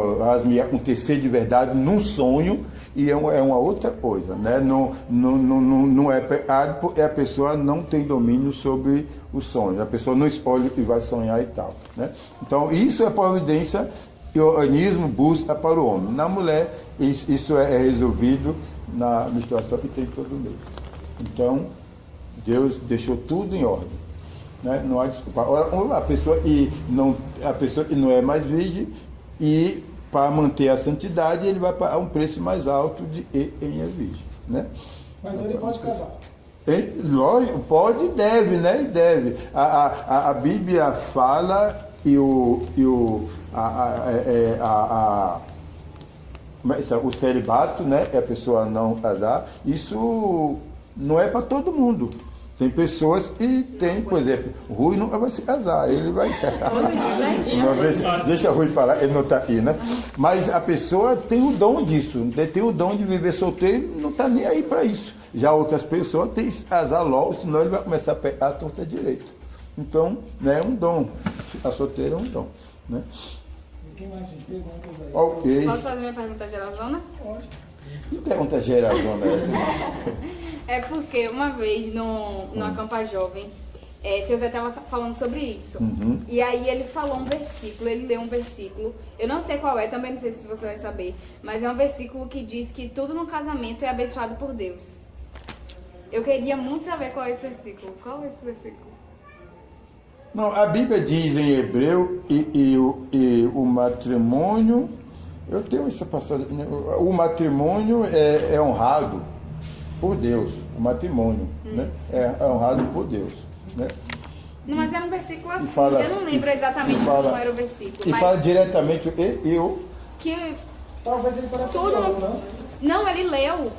acontecer de verdade num sonho, e é uma outra coisa, né? Não é pecado porque a pessoa não tem domínio sobre o sonho, a pessoa não escolhe o que vai sonhar e tal, né? Então isso é providência que o organismo busca para o homem. Na mulher isso é resolvido na menstruação que tem todo mês. Então Deus deixou tudo em ordem, né? Não há desculpa. Ora, a pessoa que não é mais virgem, e para manter a santidade ele vai pagar um preço mais alto de quem é virgem, né? Mas ele pode casar. Lógico, pode e deve, né? E deve. A Bíblia fala o celibato, né? É a pessoa não casar. Isso não é para todo mundo. Tem pessoas que tem, por exemplo, o Rui nunca vai se casar, ele vai. Não, deixa o Rui falar, ele não está aqui, né? Mas a pessoa tem o dom disso, tem o dom de viver solteiro, não está nem aí para isso. Já outras pessoas têm que se casar logo, senão ele vai começar a pegar a torta direito. Então, né, é um dom. Ficar solteiro é um dom, né? E quem mais gente perguntas aí? Ok. Posso fazer minha pergunta geralzona? Pode. Que pergunta gerazona é essa? É porque uma vez no Acampa Jovem, seu Zé estava falando sobre isso. E aí ele falou um versículo, ele leu um versículo. Eu não sei qual é, também não sei se você vai saber. Mas é um versículo que diz que tudo no casamento é abençoado por Deus. Eu queria muito saber qual é esse versículo. Qual é esse versículo? Não, a Bíblia diz em Hebreu e o matrimônio... Eu tenho essa passagem. O matrimônio é honrado por Deus. O matrimônio, né? É honrado por Deus, né? Não, mas era um versículo assim. Fala, eu não lembro exatamente como era o versículo. E mas fala diretamente eu. que Talvez ele pode tudo fazer não? Não, ele leu.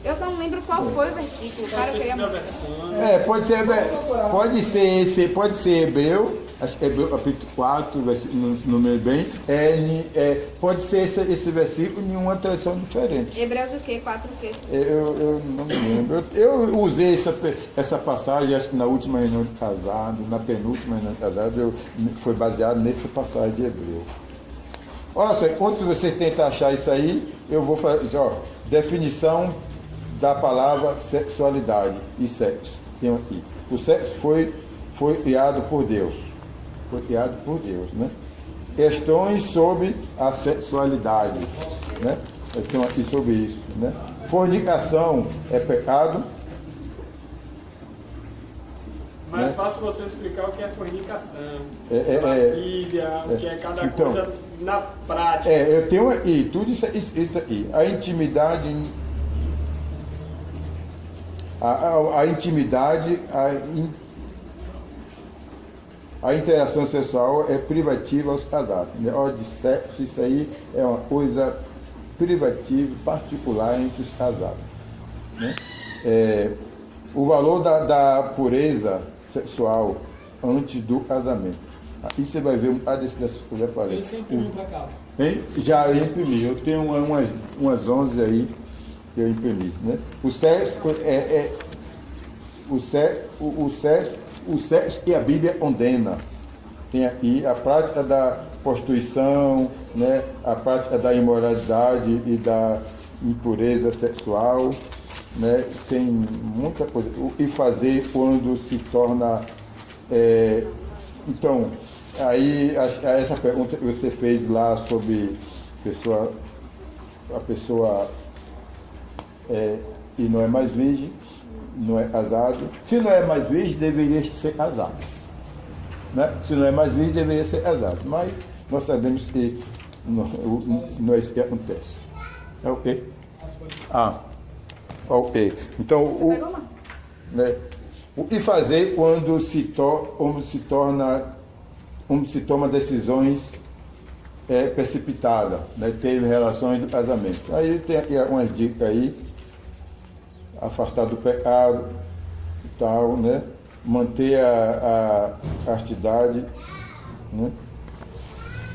Eu só não lembro qual foi o versículo. Cara, eu queria Pode ser Hebreu, acho que Hebreu capítulo 4, não me lembro bem. Pode ser esse versículo em uma tradução diferente. Hebreus o quê? 4 o quê? Eu não me lembro. Eu usei essa passagem, acho que na última reunião de casado, na penúltima reunião de casado, foi baseado nessa passagem de Hebreu. Olha só, enquanto você tenta achar isso aí, eu vou fazer, ó, definição da palavra sexualidade e sexo. Tem aqui. O sexo foi criado por Deus. Foi criado por Deus, né? Questões sobre a sexualidade, né? Eu tenho aqui sobre isso, né? Fornicação é pecado. Mais né? fácil você explicar o que é fornicação, lascívia, o que é cada coisa na prática. Eu tenho aqui, tudo isso é escrito aqui. A intimidade, a interação sexual é privativa aos casados. Né? Hora de sexo, isso aí é uma coisa privativa, particular entre os casados. Né? O valor da pureza sexual antes do casamento. Aí você vai ver um bocado dessas coisas que eu já falei. Esse imprimiu para cá. Hein? Já imprimi. Eu tenho umas 11 aí que eu imprimi. Né? O sexo o sexo que a Bíblia condena. Tem aqui a prática da prostituição, né? A prática da imoralidade e da impureza sexual. Né? Tem muita coisa. O que fazer quando se torna. Então, aí essa pergunta que você fez lá sobre a pessoa e não é mais virgem, não é casado. Se não é mais virgem, deveria ser casado. Né? Se não é mais virgem, deveria ser casado. Mas nós sabemos que não é isso que acontece. É o quê? Ok. Então, o que fazer quando se toma decisões precipitadas, né? Teve relações do casamento. Aí tem umas dicas aí, afastar do pecado e tal, né? Manter a castidade, né?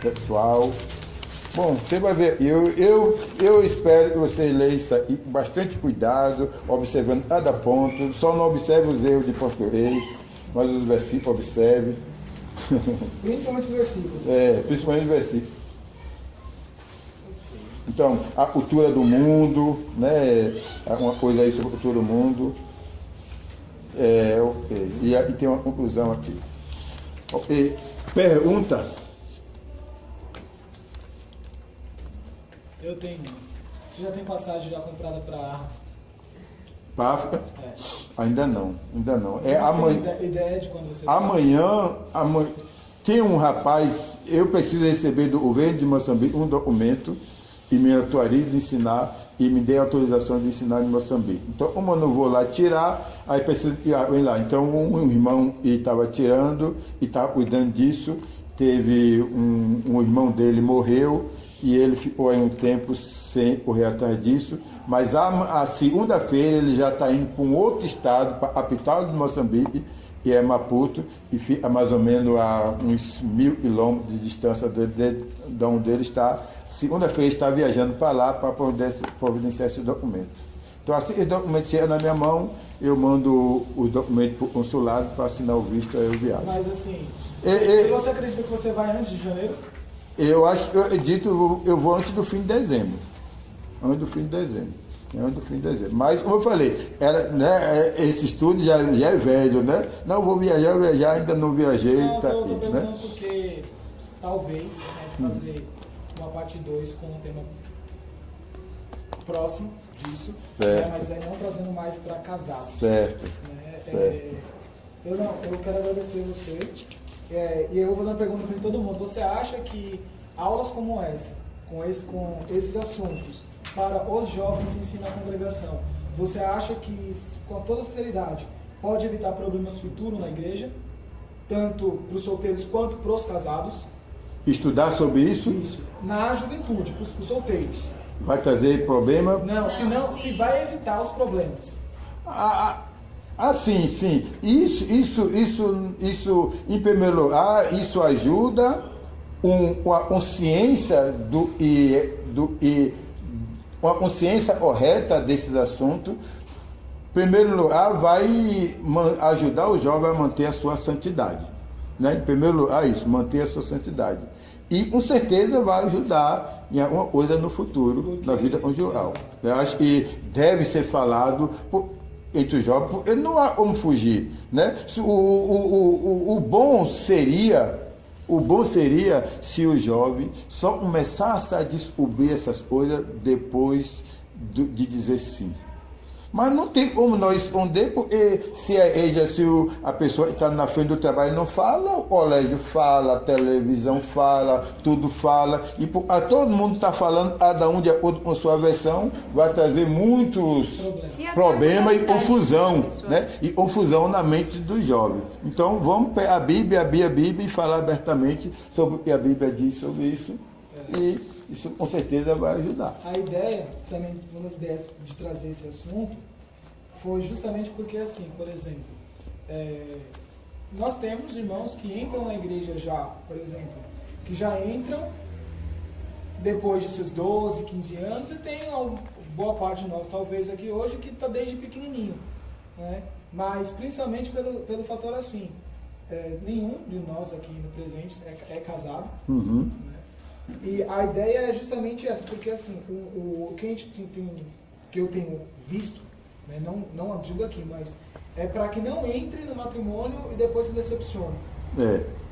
Sexual. Bom, você vai ver, eu espero que você leia isso aí com bastante cuidado, observando cada ponto, só não observe os erros de português, mas os versículos observe. Principalmente os versículos. Principalmente os versículos. Então, a cultura do mundo, né? Uma coisa aí sobre a cultura do mundo. Ok. E tem uma conclusão aqui. Ok. Pergunta. Eu tenho. Você já tem passagem já comprada para África? Ainda não. Amanhã. Ideia de quando você amanhã tem um rapaz, eu preciso receber do governo de Moçambique um documento e me autorize a ensinar e me dê autorização de ensinar em Moçambique. Então, como eu não vou lá tirar, aí preciso ir lá. Então, um irmão estava tirando e estava cuidando disso. Teve um irmão dele morreu e ele ficou aí um tempo sem correr atrás disso. Mas a segunda-feira ele já está indo para um outro estado, para a capital de Moçambique, que é Maputo, e fica mais ou menos a uns 1.000 quilômetros de distância de onde ele está. Segunda-feira está viajando para lá para providenciar esse documento. Então, assim que o documento chega na minha mão, eu mando os documentos para o consulado para assinar o visto, aí eu viajo. Mas assim, se você acredita que você vai antes de janeiro? Eu acredito, eu vou antes do fim de dezembro. Antes do fim de dezembro. Mas, como eu falei, esse estudo já é velho, né? Não, vou viajar, ainda não viajei. Não, tá eu estou aqui, perguntando né? porque talvez fazer uma parte 2 com um tema próximo disso, né? Mas aí não trazendo mais para casados. Certo. Né? Certo. Eu quero agradecer você. E eu vou fazer uma pergunta para todo mundo. Você acha que aulas como essa, com esses assuntos, para os jovens em si na congregação, você acha que, com toda sinceridade, pode evitar problemas futuros na igreja, tanto para os solteiros quanto para os casados? Estudar sobre isso? Isso. Na juventude, para os solteiros. Vai trazer problema? Não, se vai evitar os problemas. Sim. Isso, em primeiro lugar, isso ajuda com a consciência uma consciência correta desses assuntos. Em primeiro lugar, vai ajudar o jovem a manter a sua santidade. Né? Em primeiro lugar, isso, manter a sua santidade. E com certeza vai ajudar em alguma coisa no futuro, na vida conjugal. Eu acho que deve ser falado entre os jovens, porque não há como fugir, né? O bom seria se o jovem só começasse a descobrir essas coisas depois de dizer sim. Mas não tem como nós esconder, porque se a pessoa está na frente do trabalho não fala, o colégio fala, a televisão fala, tudo fala, e a todo mundo está falando, cada um de acordo com sua versão, vai trazer muitos problemas e confusão, né? E confusão na mente dos jovens. Então vamos pegar a Bíblia e falar abertamente sobre o que a Bíblia diz sobre isso, e isso com certeza vai ajudar. A ideia, também, uma das ideias de trazer esse assunto, foi justamente porque, assim, por exemplo, nós temos irmãos que entram na igreja já, por exemplo, que já entram depois de seus 12, 15 anos, e tem uma boa parte de nós, talvez, aqui hoje, que está desde pequenininho, né? Mas, principalmente pelo fator assim, nenhum de nós aqui no presente é casado, né? E a ideia é justamente essa, porque assim, o que a gente que eu tenho visto, né, não digo aqui, mas é para que não entre no matrimônio e depois se decepcione.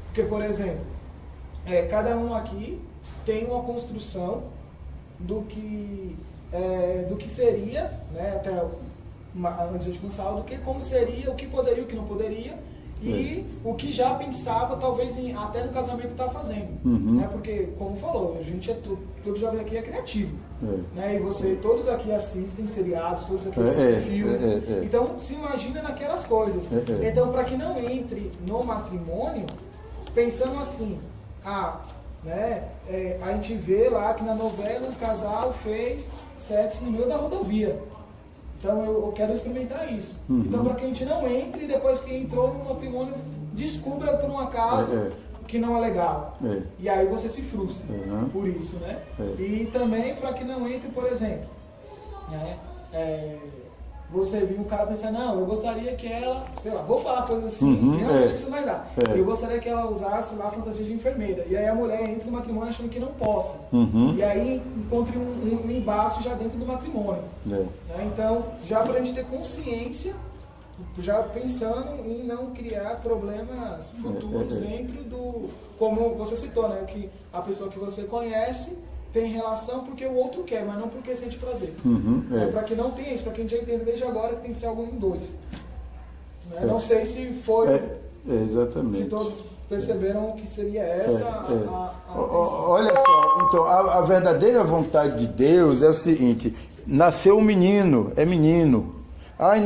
Porque, por exemplo, cada um aqui tem uma construção do que seria, né, até antes de começar, do que como seria, o que poderia, o que não poderia, e o que já pensava, talvez, até no casamento estar fazendo. Né? Porque, como falou, a gente todo jovem aqui é criativo. Né? E todos aqui assistem seriados, todos aqui assistem filmes. Então, se imagina naquelas coisas. Então, para que não entre no matrimônio, pensando assim, né? A gente vê lá que na novela um casal fez sexo no meio da rodovia. Então eu quero experimentar isso. Então, para que a gente não entre e depois que entrou no matrimônio descubra por um acaso que não é legal. E aí você se frustra por isso, né? E também para que não entre, por exemplo, né? Você viu um cara pensar, não, eu gostaria que ela, sei lá, vou falar coisas assim, realmente que isso vai dar. Eu gostaria que ela usasse lá a fantasia de enfermeira. E aí a mulher entra no matrimônio achando que não possa. E aí encontre um embate já dentro do matrimônio. Né? Então, já para a gente ter consciência, já pensando em não criar problemas futuros dentro do, como você citou, né? Que a pessoa que você conhece tem relação porque o outro quer, mas não porque sente prazer. Para que não tenha isso, para que a gente já entenda desde agora que tem que ser algo em dois. Né? Não sei se foi... exatamente. Se todos perceberam que seria essa a olha só, então a verdadeira vontade de Deus é o seguinte: nasceu um menino, é menino.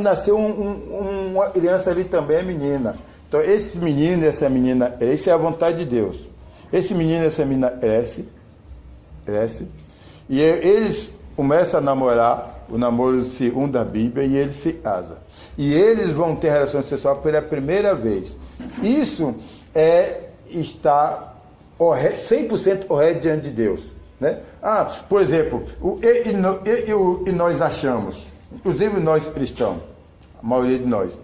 Nasceu uma criança ali também, é menina. Então esse menino e essa menina, essa é a vontade de Deus. Esse menino e essa menina cresce, e eles começam a namorar, o namoro segundo a Bíblia, e eles se casam. E eles vão ter relação sexual pela primeira vez. Isso está 100% correto diante de Deus. Né? Por exemplo, e nós achamos, inclusive nós cristãos, a maioria de nós,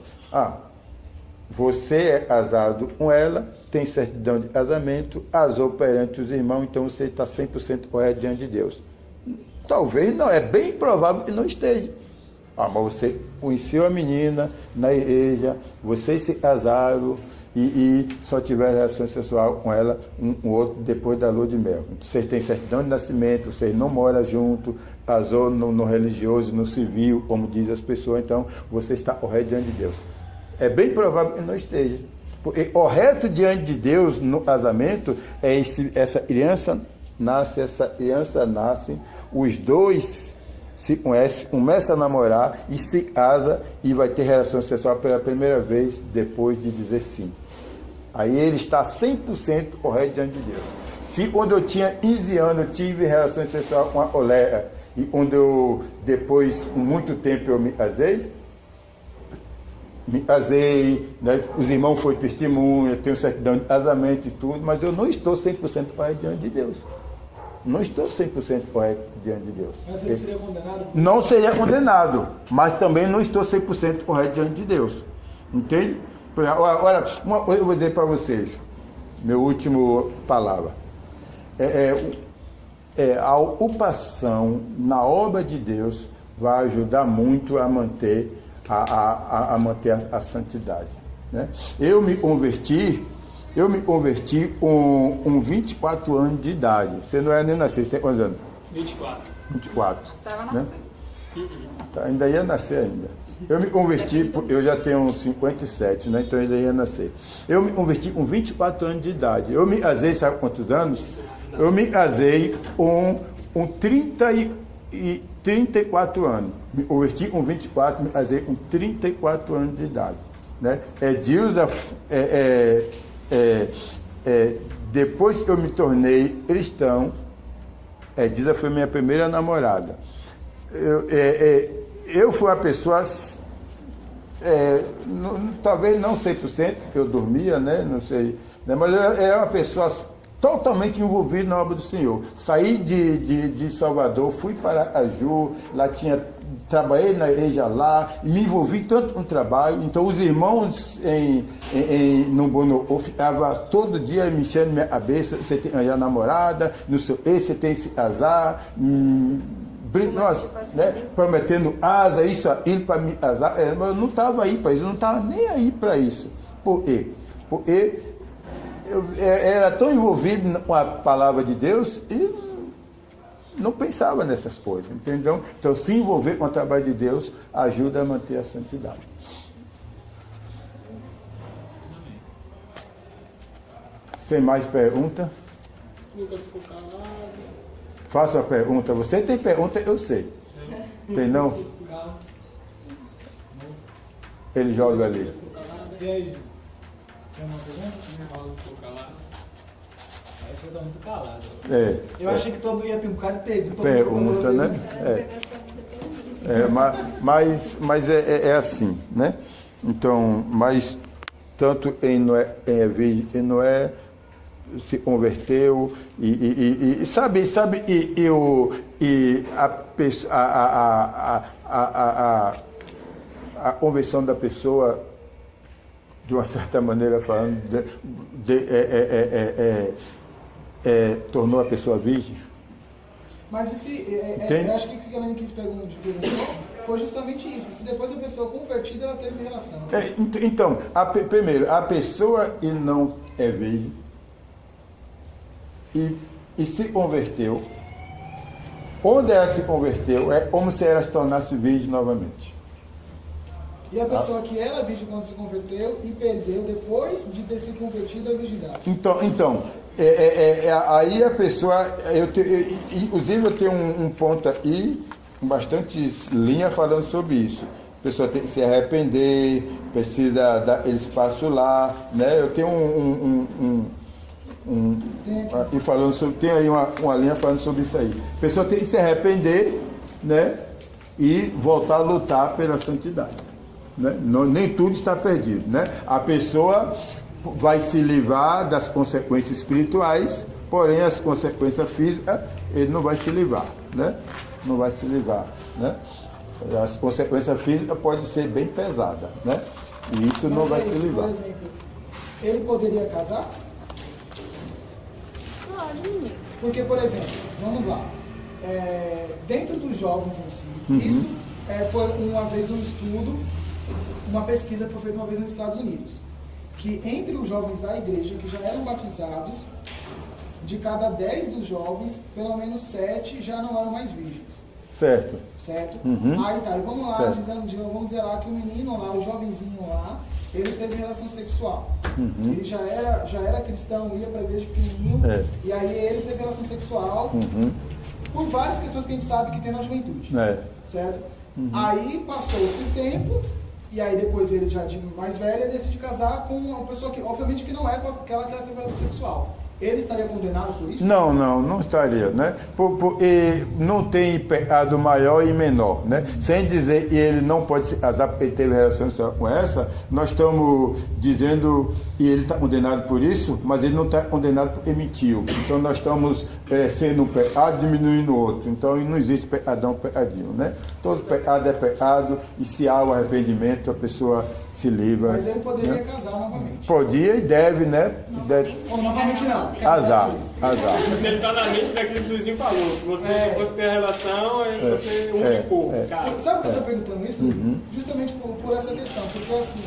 você é casado com ela, tem certidão de casamento, casou perante os irmãos, então você está 100% correto diante de Deus. Talvez não, é bem provável que não esteja. Mas você conheceu a menina na igreja, vocês se casaram e só tiveram relação sexual com ela, um outro, depois da lua de mel. Vocês têm certidão de nascimento, vocês não moram junto, casou no religioso, no civil, como dizem as pessoas, então você está correto diante de Deus. É bem provável que não esteja. Porque correto diante de Deus no casamento é essa criança nasce, os dois se conhecem, começam a namorar e se casa e vai ter relação sexual pela primeira vez depois de dizer sim. Aí ele está 100% correto diante de Deus. Se quando eu tinha 15 anos eu tive relação sexual com a Olé e quando eu, depois, com muito tempo eu me casei, né? Os irmãos foram testemunha, tenho certidão de casamento e tudo, mas eu não estou 100% correto diante de Deus. Não estou 100% correto diante de Deus. Mas ele seria condenado? Não seria condenado, mas também não estou 100% correto diante de Deus. Entende? Olha, uma coisa eu vou dizer para vocês, minha última palavra. a ocupação na obra de Deus vai ajudar muito a manter a santidade, né? Eu me converti com 24 anos de idade. Você não é nem nascer, você tem quantos anos? 24. Estava Né? nascendo. Tá, ainda ia nascer ainda. Eu me converti, eu já tenho uns 57, né? Então ainda ia nascer. Eu me converti com 24 anos de idade. Eu me casei, sabe quantos anos? Eu me casei com 34 anos. Me converti com 24, me casei com 34 anos de idade, né? Dilza, depois que eu me tornei cristão, Dilza foi minha primeira namorada. Eu fui uma pessoa, talvez não 100%, eu dormia, né? Não sei, né? Mas eu era uma pessoa totalmente envolvido na obra do Senhor. Saí de Salvador, fui para Aju, lá trabalhei na igreja lá, e me envolvi tanto no trabalho. Então os irmãos no Bono ficavam todo dia me enchendo minha cabeça: você tem a namorada, não sei, você tem que se casar, nossa, né? Prometendo asa, isso, aquilo para me casar. Mas eu não estava aí para isso, eu não estava nem aí para isso. Por quê? Porque eu era tão envolvido com a palavra de Deus e não pensava nessas coisas, entendeu? Então, se envolver com o trabalho de Deus ajuda a manter a santidade. Sem mais pergunta? Lucas ficou calado. Faça a pergunta. Você tem pergunta, eu sei. Tem não? Ele joga ali. E aí? Tem uma pergunta? Paulo ficou calado. Aí foi muito calado. Eu achei que todo ia ter um cara de pergunta, né? Mas é assim, né? Então, mas tanto em Noé se converteu e sabe a conversão da pessoa, de uma certa maneira falando, tornou a pessoa virgem. Mas eu acho que o que a Helena quis perguntar foi justamente isso. Se depois a pessoa convertida, ela teve relação. Então, primeiro, a pessoa que não é virgem e se converteu, onde ela se converteu, é como se ela se tornasse virgem novamente. E a pessoa que era virgem quando se converteu e perdeu depois de ter se convertido à virgindade. Então aí a pessoa, inclusive eu tenho um ponto aí, com bastante linha falando sobre isso. A pessoa tem que se arrepender, precisa dar espaço lá, né? Eu tenho e falando sobre, tem aí uma linha falando sobre isso aí. A pessoa tem que se arrepender, né? E voltar a lutar pela santidade, né? Nem tudo está perdido, né? A pessoa vai se livrar das consequências espirituais, porém as consequências físicas ele não vai se livrar, né? Não vai se livrar, né? As consequências físicas podem ser bem pesadas, né? E isso não vai se livrar. Por exemplo, ele poderia casar? Porque, por exemplo, vamos lá, dentro dos jovens em si, isso foi uma vez um estudo, uma pesquisa que foi feita uma vez nos Estados Unidos, que entre os jovens da igreja que já eram batizados, de cada 10 dos jovens, pelo menos 7 já não eram mais virgens. Certo. Aí tá, e vamos lá, vamos dizer lá que o menino lá, o jovenzinho lá, ele teve relação sexual. Ele já era cristão, ia para a igreja pequenininho, e aí ele teve relação sexual por várias questões que a gente sabe que tem na juventude. Certo? Aí passou-se o tempo, e aí depois ele já de mais velho, ele decide casar com uma pessoa que, obviamente, que não é com aquela que ela teve relação sexual. Ele estaria condenado por isso? Não estaria, né? Porque não tem pecado maior e menor, né? Sem dizer que ele não pode se casar porque ele teve relação com essa, nós estamos dizendo que ele está condenado por isso, mas ele não está condenado porque mentiu. Então nós estamos crescendo um pecado, diminuindo o outro. Então não existe pecadão, pecadinho, né? Todo pecado é pecado e se há o arrependimento, a pessoa se livra. Mas ele poderia, né? casar novamente. Podia e deve, né? Ou novamente não. Azar. Ele está na mente daquilo que o Luizinho falou. Se você tem a relação, aí você une o corpo. Cara. Sabe por que eu estou perguntando isso? Justamente por essa questão. Porque assim,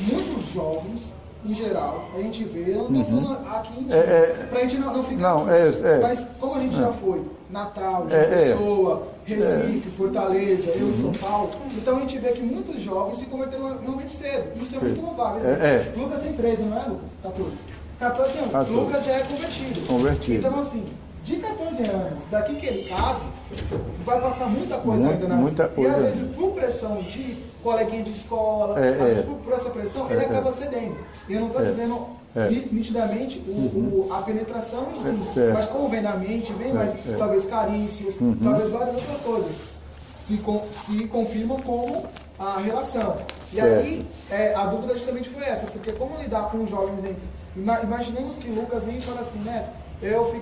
muitos jovens, em geral, a gente vê, eu não estou falando aqui em pra gente não ficar mas como a gente já foi Natal, Pessoa, Recife, Fortaleza, eu em São Paulo, então a gente vê que muitos jovens se converteram realmente cedo. Isso é muito louvável. Lucas tem 13, não é, Lucas? 14. 14 anos. 14. Lucas já é convertido. Então assim, de 14 anos, daqui que ele casa, vai passar muita coisa ainda na vida. E às vezes, por pressão de coleguinha de escola, às vezes por essa pressão, ele acaba cedendo. E eu não estou dizendo nitidamente a penetração em si, mas como vem da mente, vem mais talvez carícias, talvez várias outras coisas. Se confirmam como a relação. E aí, a dúvida justamente foi essa, porque como lidar com os jovens em... Imaginemos que Lucas ia e fala assim, Neto, eu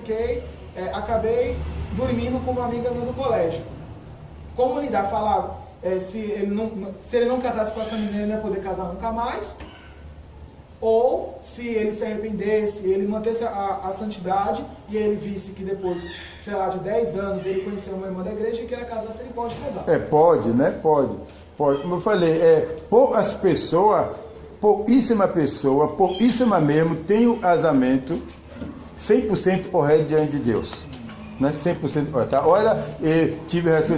acabei dormindo com uma amiga minha do colégio. Como lidar? Falar, se ele não casasse com essa menina, ele não ia poder casar nunca mais. Ou, se ele se arrependesse, ele mantesse a santidade e ele visse que depois, sei lá, de 10 anos, ele conheceu uma irmã da igreja e queira casar, se ele pode casar. Pode, né? Pode. Como eu falei, as pessoas, pouquíssima mesmo, tem o casamento 100% correto diante de Deus. Né? 100% correto. A hora tive relação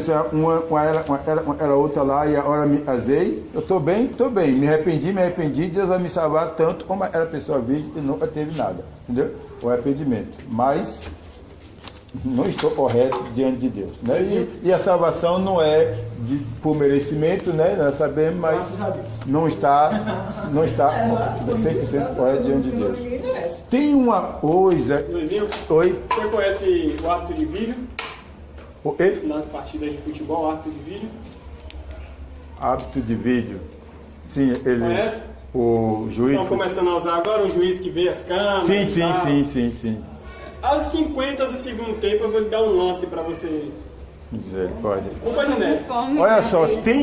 com ela outra lá e a hora me casei, eu estou bem, me arrependi, Deus vai me salvar tanto como aquela pessoa virgem e nunca teve nada, entendeu? O arrependimento. Mas não estou correto diante de Deus. Né? E a salvação não é por merecimento, né? Nós sabemos, mas não está 100% correto diante de Deus. Tem uma coisa... Luizinho, Oi? você conhece o árbitro de vídeo? Oi? Nas partidas de futebol, árbitro de vídeo? Árbitro de vídeo. Sim, ele... Conhece? O juiz... Estão começando a usar agora o juiz que vê as câmeras. Sim. Aos 50 do segundo tempo eu vou lhe dar um lance para você. Pode. Culpa de Neto. Olha só, tem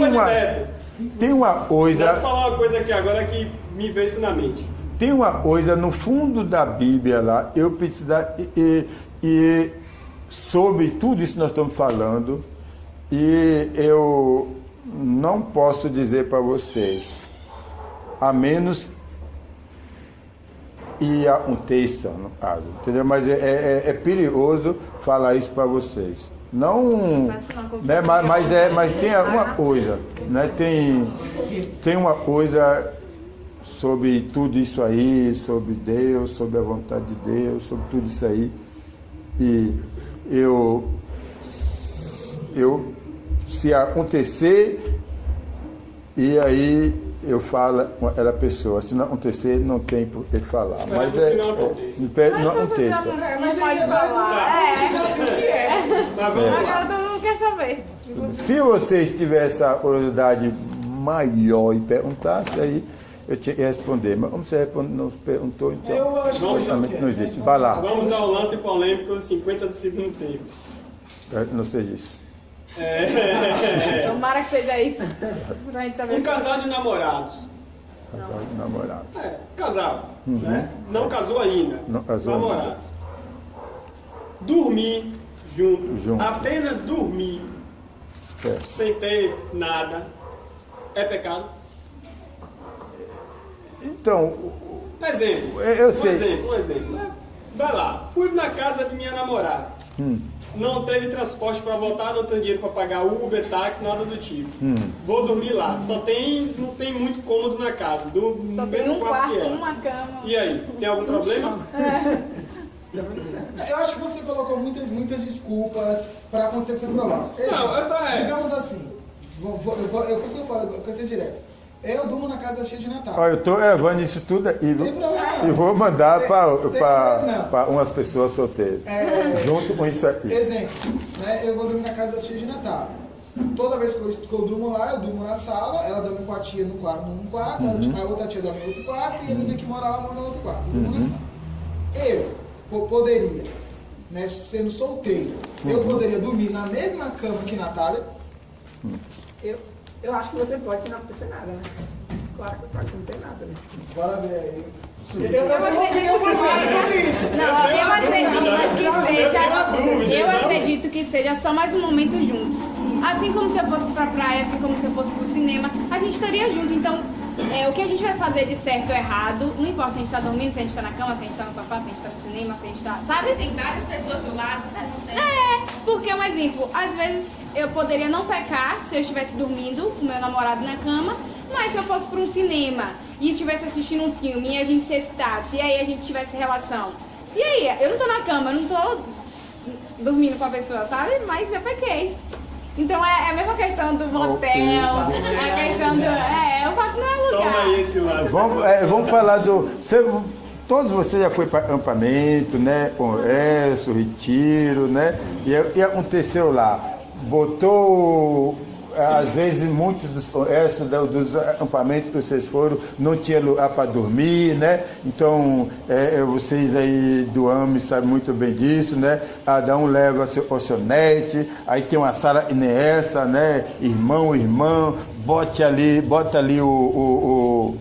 uma coisa... Neto falar uma coisa aqui agora que me veio isso na mente. Tem uma coisa no fundo da Bíblia lá, eu precisar e sobre tudo isso que nós estamos falando, e eu não posso dizer para vocês, a menos e a um texto, no caso, entendeu? Mas é perigoso falar isso para vocês. Não, né? Mas tem uma coisa, né? Tem uma coisa sobre tudo isso aí, sobre Deus, sobre a vontade de Deus, sobre tudo isso aí. E se acontecer, e aí eu falo com aquela pessoa, se não acontecer, não tem por que falar. Mas não aconteça. Mas pode falar. Agora todo mundo quer saber. Se vocês tivessem essa curiosidade maior e perguntasse, aí eu tinha que responder. Mas como você não perguntou, então Eu acho que não existe. Vai lá. Vamos ao lance polêmico 50 do segundo tempo. Não seja isso. Tomara que seja isso. Pra gente saber. Um casal de namorados. Casal de namorado. Casal. Né? Não casou ainda. Não casou namorados. Dormir junto. Apenas dormir. Sem ter nada. É pecado? Então, Exemplo. Eu sei. Um exemplo. Vai lá. Fui na casa de minha namorada. Não teve transporte para voltar, não tem dinheiro para pagar Uber, táxi, nada do tipo. Vou dormir lá. Não tem muito cômodo na casa. Só tem um quarto e uma cama. E aí, tem algum problema? Eu acho que você colocou muitas desculpas para acontecer com seu problema. Digamos assim, eu preciso falar, eu quero ser direto. Eu durmo na casa cheia de Natal. Eu estou gravando isso tudo aí, e vou mandar para umas pessoas solteiras. Junto com isso aqui. Exemplo, né, eu vou dormir na casa cheia de Natal. Toda vez que eu durmo lá, eu durmo na sala, ela dorme com a tia num quarto, a outra tia dorme no outro quarto e a menina que mora lá mora no outro quarto. Eu durmo na sala. Eu poderia, né, sendo solteiro, eu poderia dormir na mesma cama que Natália. Eu acho que você pode se não acontecer nada, né? Claro que pode, não tem nada, né? Bora ver aí. Eu acredito que seja. Não, eu acredito que seja só mais um momento juntos. Assim como se eu fosse pra praia, assim como se eu fosse pro cinema, a gente estaria junto. Então, o que a gente vai fazer de certo ou errado, não importa se a gente tá dormindo, se a gente tá na cama, se a gente tá no sofá, se a gente tá no cinema, se a gente tá. Sabe? Tem várias pessoas do lado, você não tem. Porque um exemplo, às vezes eu poderia não pecar se eu estivesse dormindo com meu namorado na cama, mas se eu fosse para um cinema e estivesse assistindo um filme e a gente se excitasse e aí a gente tivesse relação. E aí, eu não tô na cama, eu não tô dormindo com a pessoa, sabe? Mas eu pequei. Então é a mesma questão do motel, a questão do. O fato não é lugar. Toma aí esse lado. Vamos falar do. Todos vocês já foram para acampamento, né? Congresso, retiro, né? E aconteceu lá. Botou, às vezes, muitos dos acampamentos que vocês foram, não tinha lugar para dormir, né? Então, vocês aí do AME sabem muito bem disso, né? Cada um leva seu colchonete, aí tem uma sala e nem essa, né? Irmã, bota ali o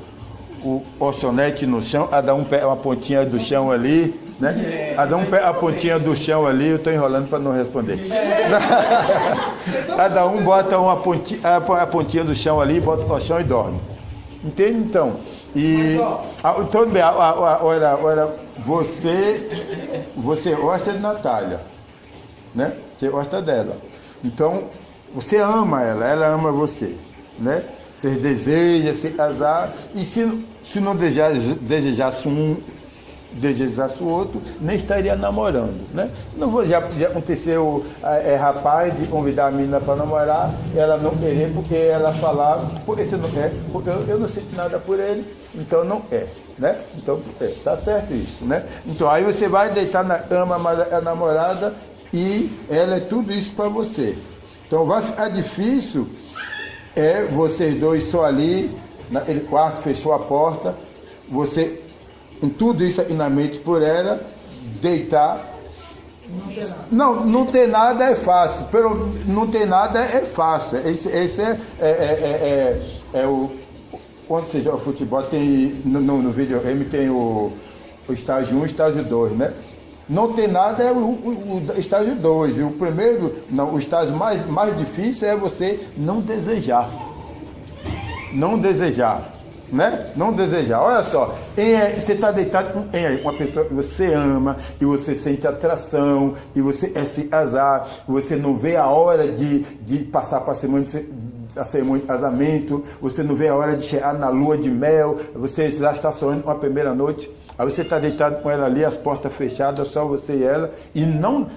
colchonete no chão, cada um pega uma pontinha do chão ali, né? Cada um pega a pontinha do chão ali, eu estou enrolando para não responder. Cada um bota a pontinha do chão ali, bota o colchão e dorme. Entende então? E tudo bem, olha, você gosta de Natália, né? Você gosta dela. Então, você ama ela ama você, né? Você deseja se casar, e se não desejasse um, desejasse o outro, nem estaria namorando, né? Já aconteceu, rapaz de convidar a menina para namorar, ela não querer porque ela falava, por isso não quer, porque eu não sinto nada por ele, então não quer, né? Então, tá certo isso, né? Então, aí você vai deitar na cama, mas a namorada, e ela é tudo isso para você. Então, vai ficar difícil, vocês dois só ali, naquele quarto, fechou a porta, você, com tudo isso aqui na mente por ela, deitar. Não ter nada é fácil, não ter nada é fácil. Esse o. Quando você joga futebol, tem no videogame tem o estágio 1 e o estágio 2, né? Não ter nada é o estágio 2. E o primeiro, o estágio mais difícil é você não desejar. Não desejar, né? Não desejar. Olha só, você está deitado com uma pessoa que você ama, e você sente atração, e você se casar, você não vê a hora de passar para a cerimônia de casamento, você não vê a hora de chegar na lua de mel, você já está sonhando com a primeira noite. Aí você está deitado com ela ali, as portas fechadas, só você e ela, e não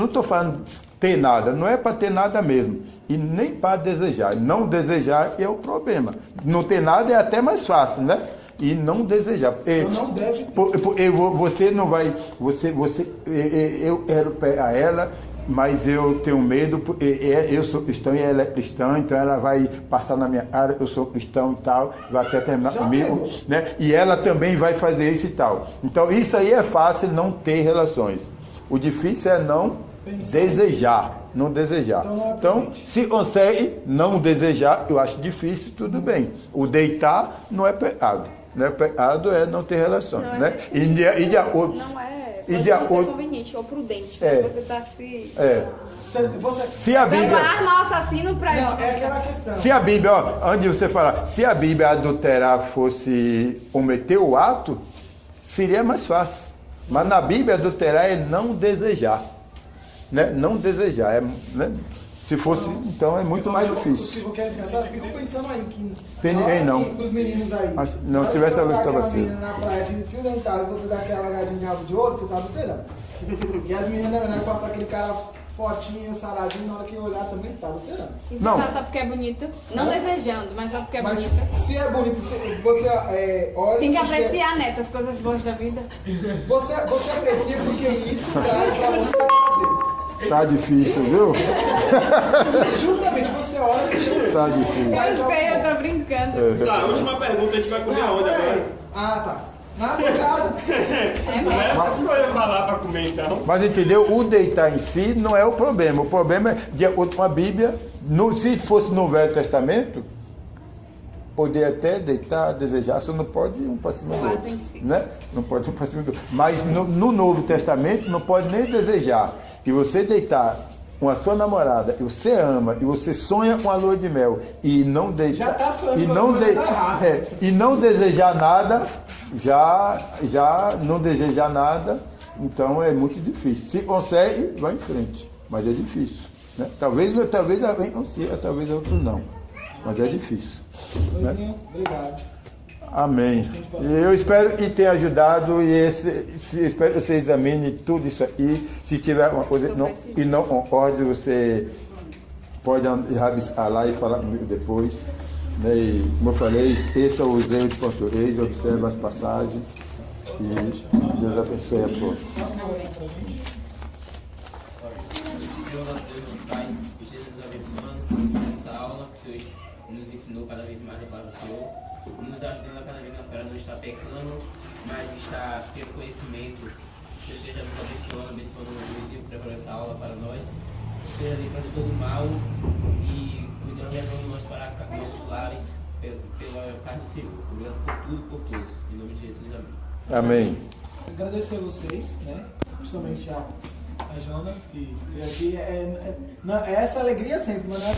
estou falando de ter nada, não é para ter nada mesmo, e nem para desejar. Não desejar é o problema. Não ter nada é até mais fácil, né? E não desejar. Não deve. Você não vai, eu quero pegar ela, mas eu tenho medo, porque eu sou cristão e ela é cristã, então ela vai passar na minha cara, eu sou cristão e tal, vai até terminar comigo, né? E ela também vai fazer isso e tal. Então isso aí é fácil, não ter relações. O difícil é não desejar, não desejar. Então, se consegue não desejar, eu acho difícil, tudo bem. O deitar não é pecado. Não é pecado, é não ter relações, não, né? Assim, e de acordo. Não é. E de acordo conveniente ou prudente, você está se. Se a Bíblia. Arma o assassino para. Não, é aquela questão. Se a Bíblia, antes de você falar, se a Bíblia adulterar fosse cometer o ato, seria mais fácil. Mas na Bíblia adulterar é não desejar, né? Não desejar, né? Se fosse, então é muito mais difícil. Eu fico pensando aí que. Tem ninguém não. Os meninos aí. Não tivesse a luz para você. Na praia de fio dental e você dá aquela olhadinha de rabo de ouro, você tá adulterando. E as meninas devem passar aquele cara fotinho, saradinho, na hora que olhar também tá adulterando. Isso não. Tá só porque é bonito. Não desejando, mas só porque é bonito. Se é bonito, você olha. Tem que apreciar, Neto, as coisas boas da vida. Você aprecia porque isso traz pra você fazer. Tá difícil, viu? Justamente, você olha e tá difícil. Eu sei, eu tô brincando. Tá, última pergunta, a gente vai comer aonde agora? Ah, tá. Na sua casa. Mas não ia falar para comer então. Mas entendeu? O deitar em si não é o problema. O problema é, de acordo com a Bíblia, se fosse no Velho Testamento, poder até deitar, desejar, você não pode ir um para cima do Lado outro, em si. né? Não pode ir um para cima do outro. Mas no Novo Testamento não pode nem desejar. E você deitar com a sua namorada, e você ama, e você sonha com a lua de mel, e não deita, Já tá sonhando e com a não, coisa tá errada. e não desejar nada, já não desejar nada, então é muito difícil. Se consegue, vai em frente, mas é difícil, né? Talvez alguém consiga, talvez outro não, mas é difícil. Luizinho, obrigado. Amém. Eu espero que tenha ajudado e espero que você examine tudo isso aí. Se tiver alguma coisa e não concorde, você pode rabiscar lá e falar comigo depois. Né? E, como eu falei, esse é o erros de português, observa as passagens e Deus abençoe a todos. Posso dar oração pra mim? Senhor nosso Deus, nosso Pai, que esteja nos abençoando nessa aula, que o Senhor nos ensinou cada vez mais a palavra do Senhor, nos ajudando a cada vez mais para não estar pecando, mas estar tendo conhecimento. Que o Senhor esteja nos abençoando o Luizinho que preparou essa aula para nós, esteja livrando todo o mal e cuidando e levando nós para nossos lares pela paz do Senhor. Obrigado por tudo e por todos. Em nome de Jesus, amém. Amém. Agradecer a vocês, né? Principalmente a Jonas, que veio aqui. É essa alegria sempre, mas não é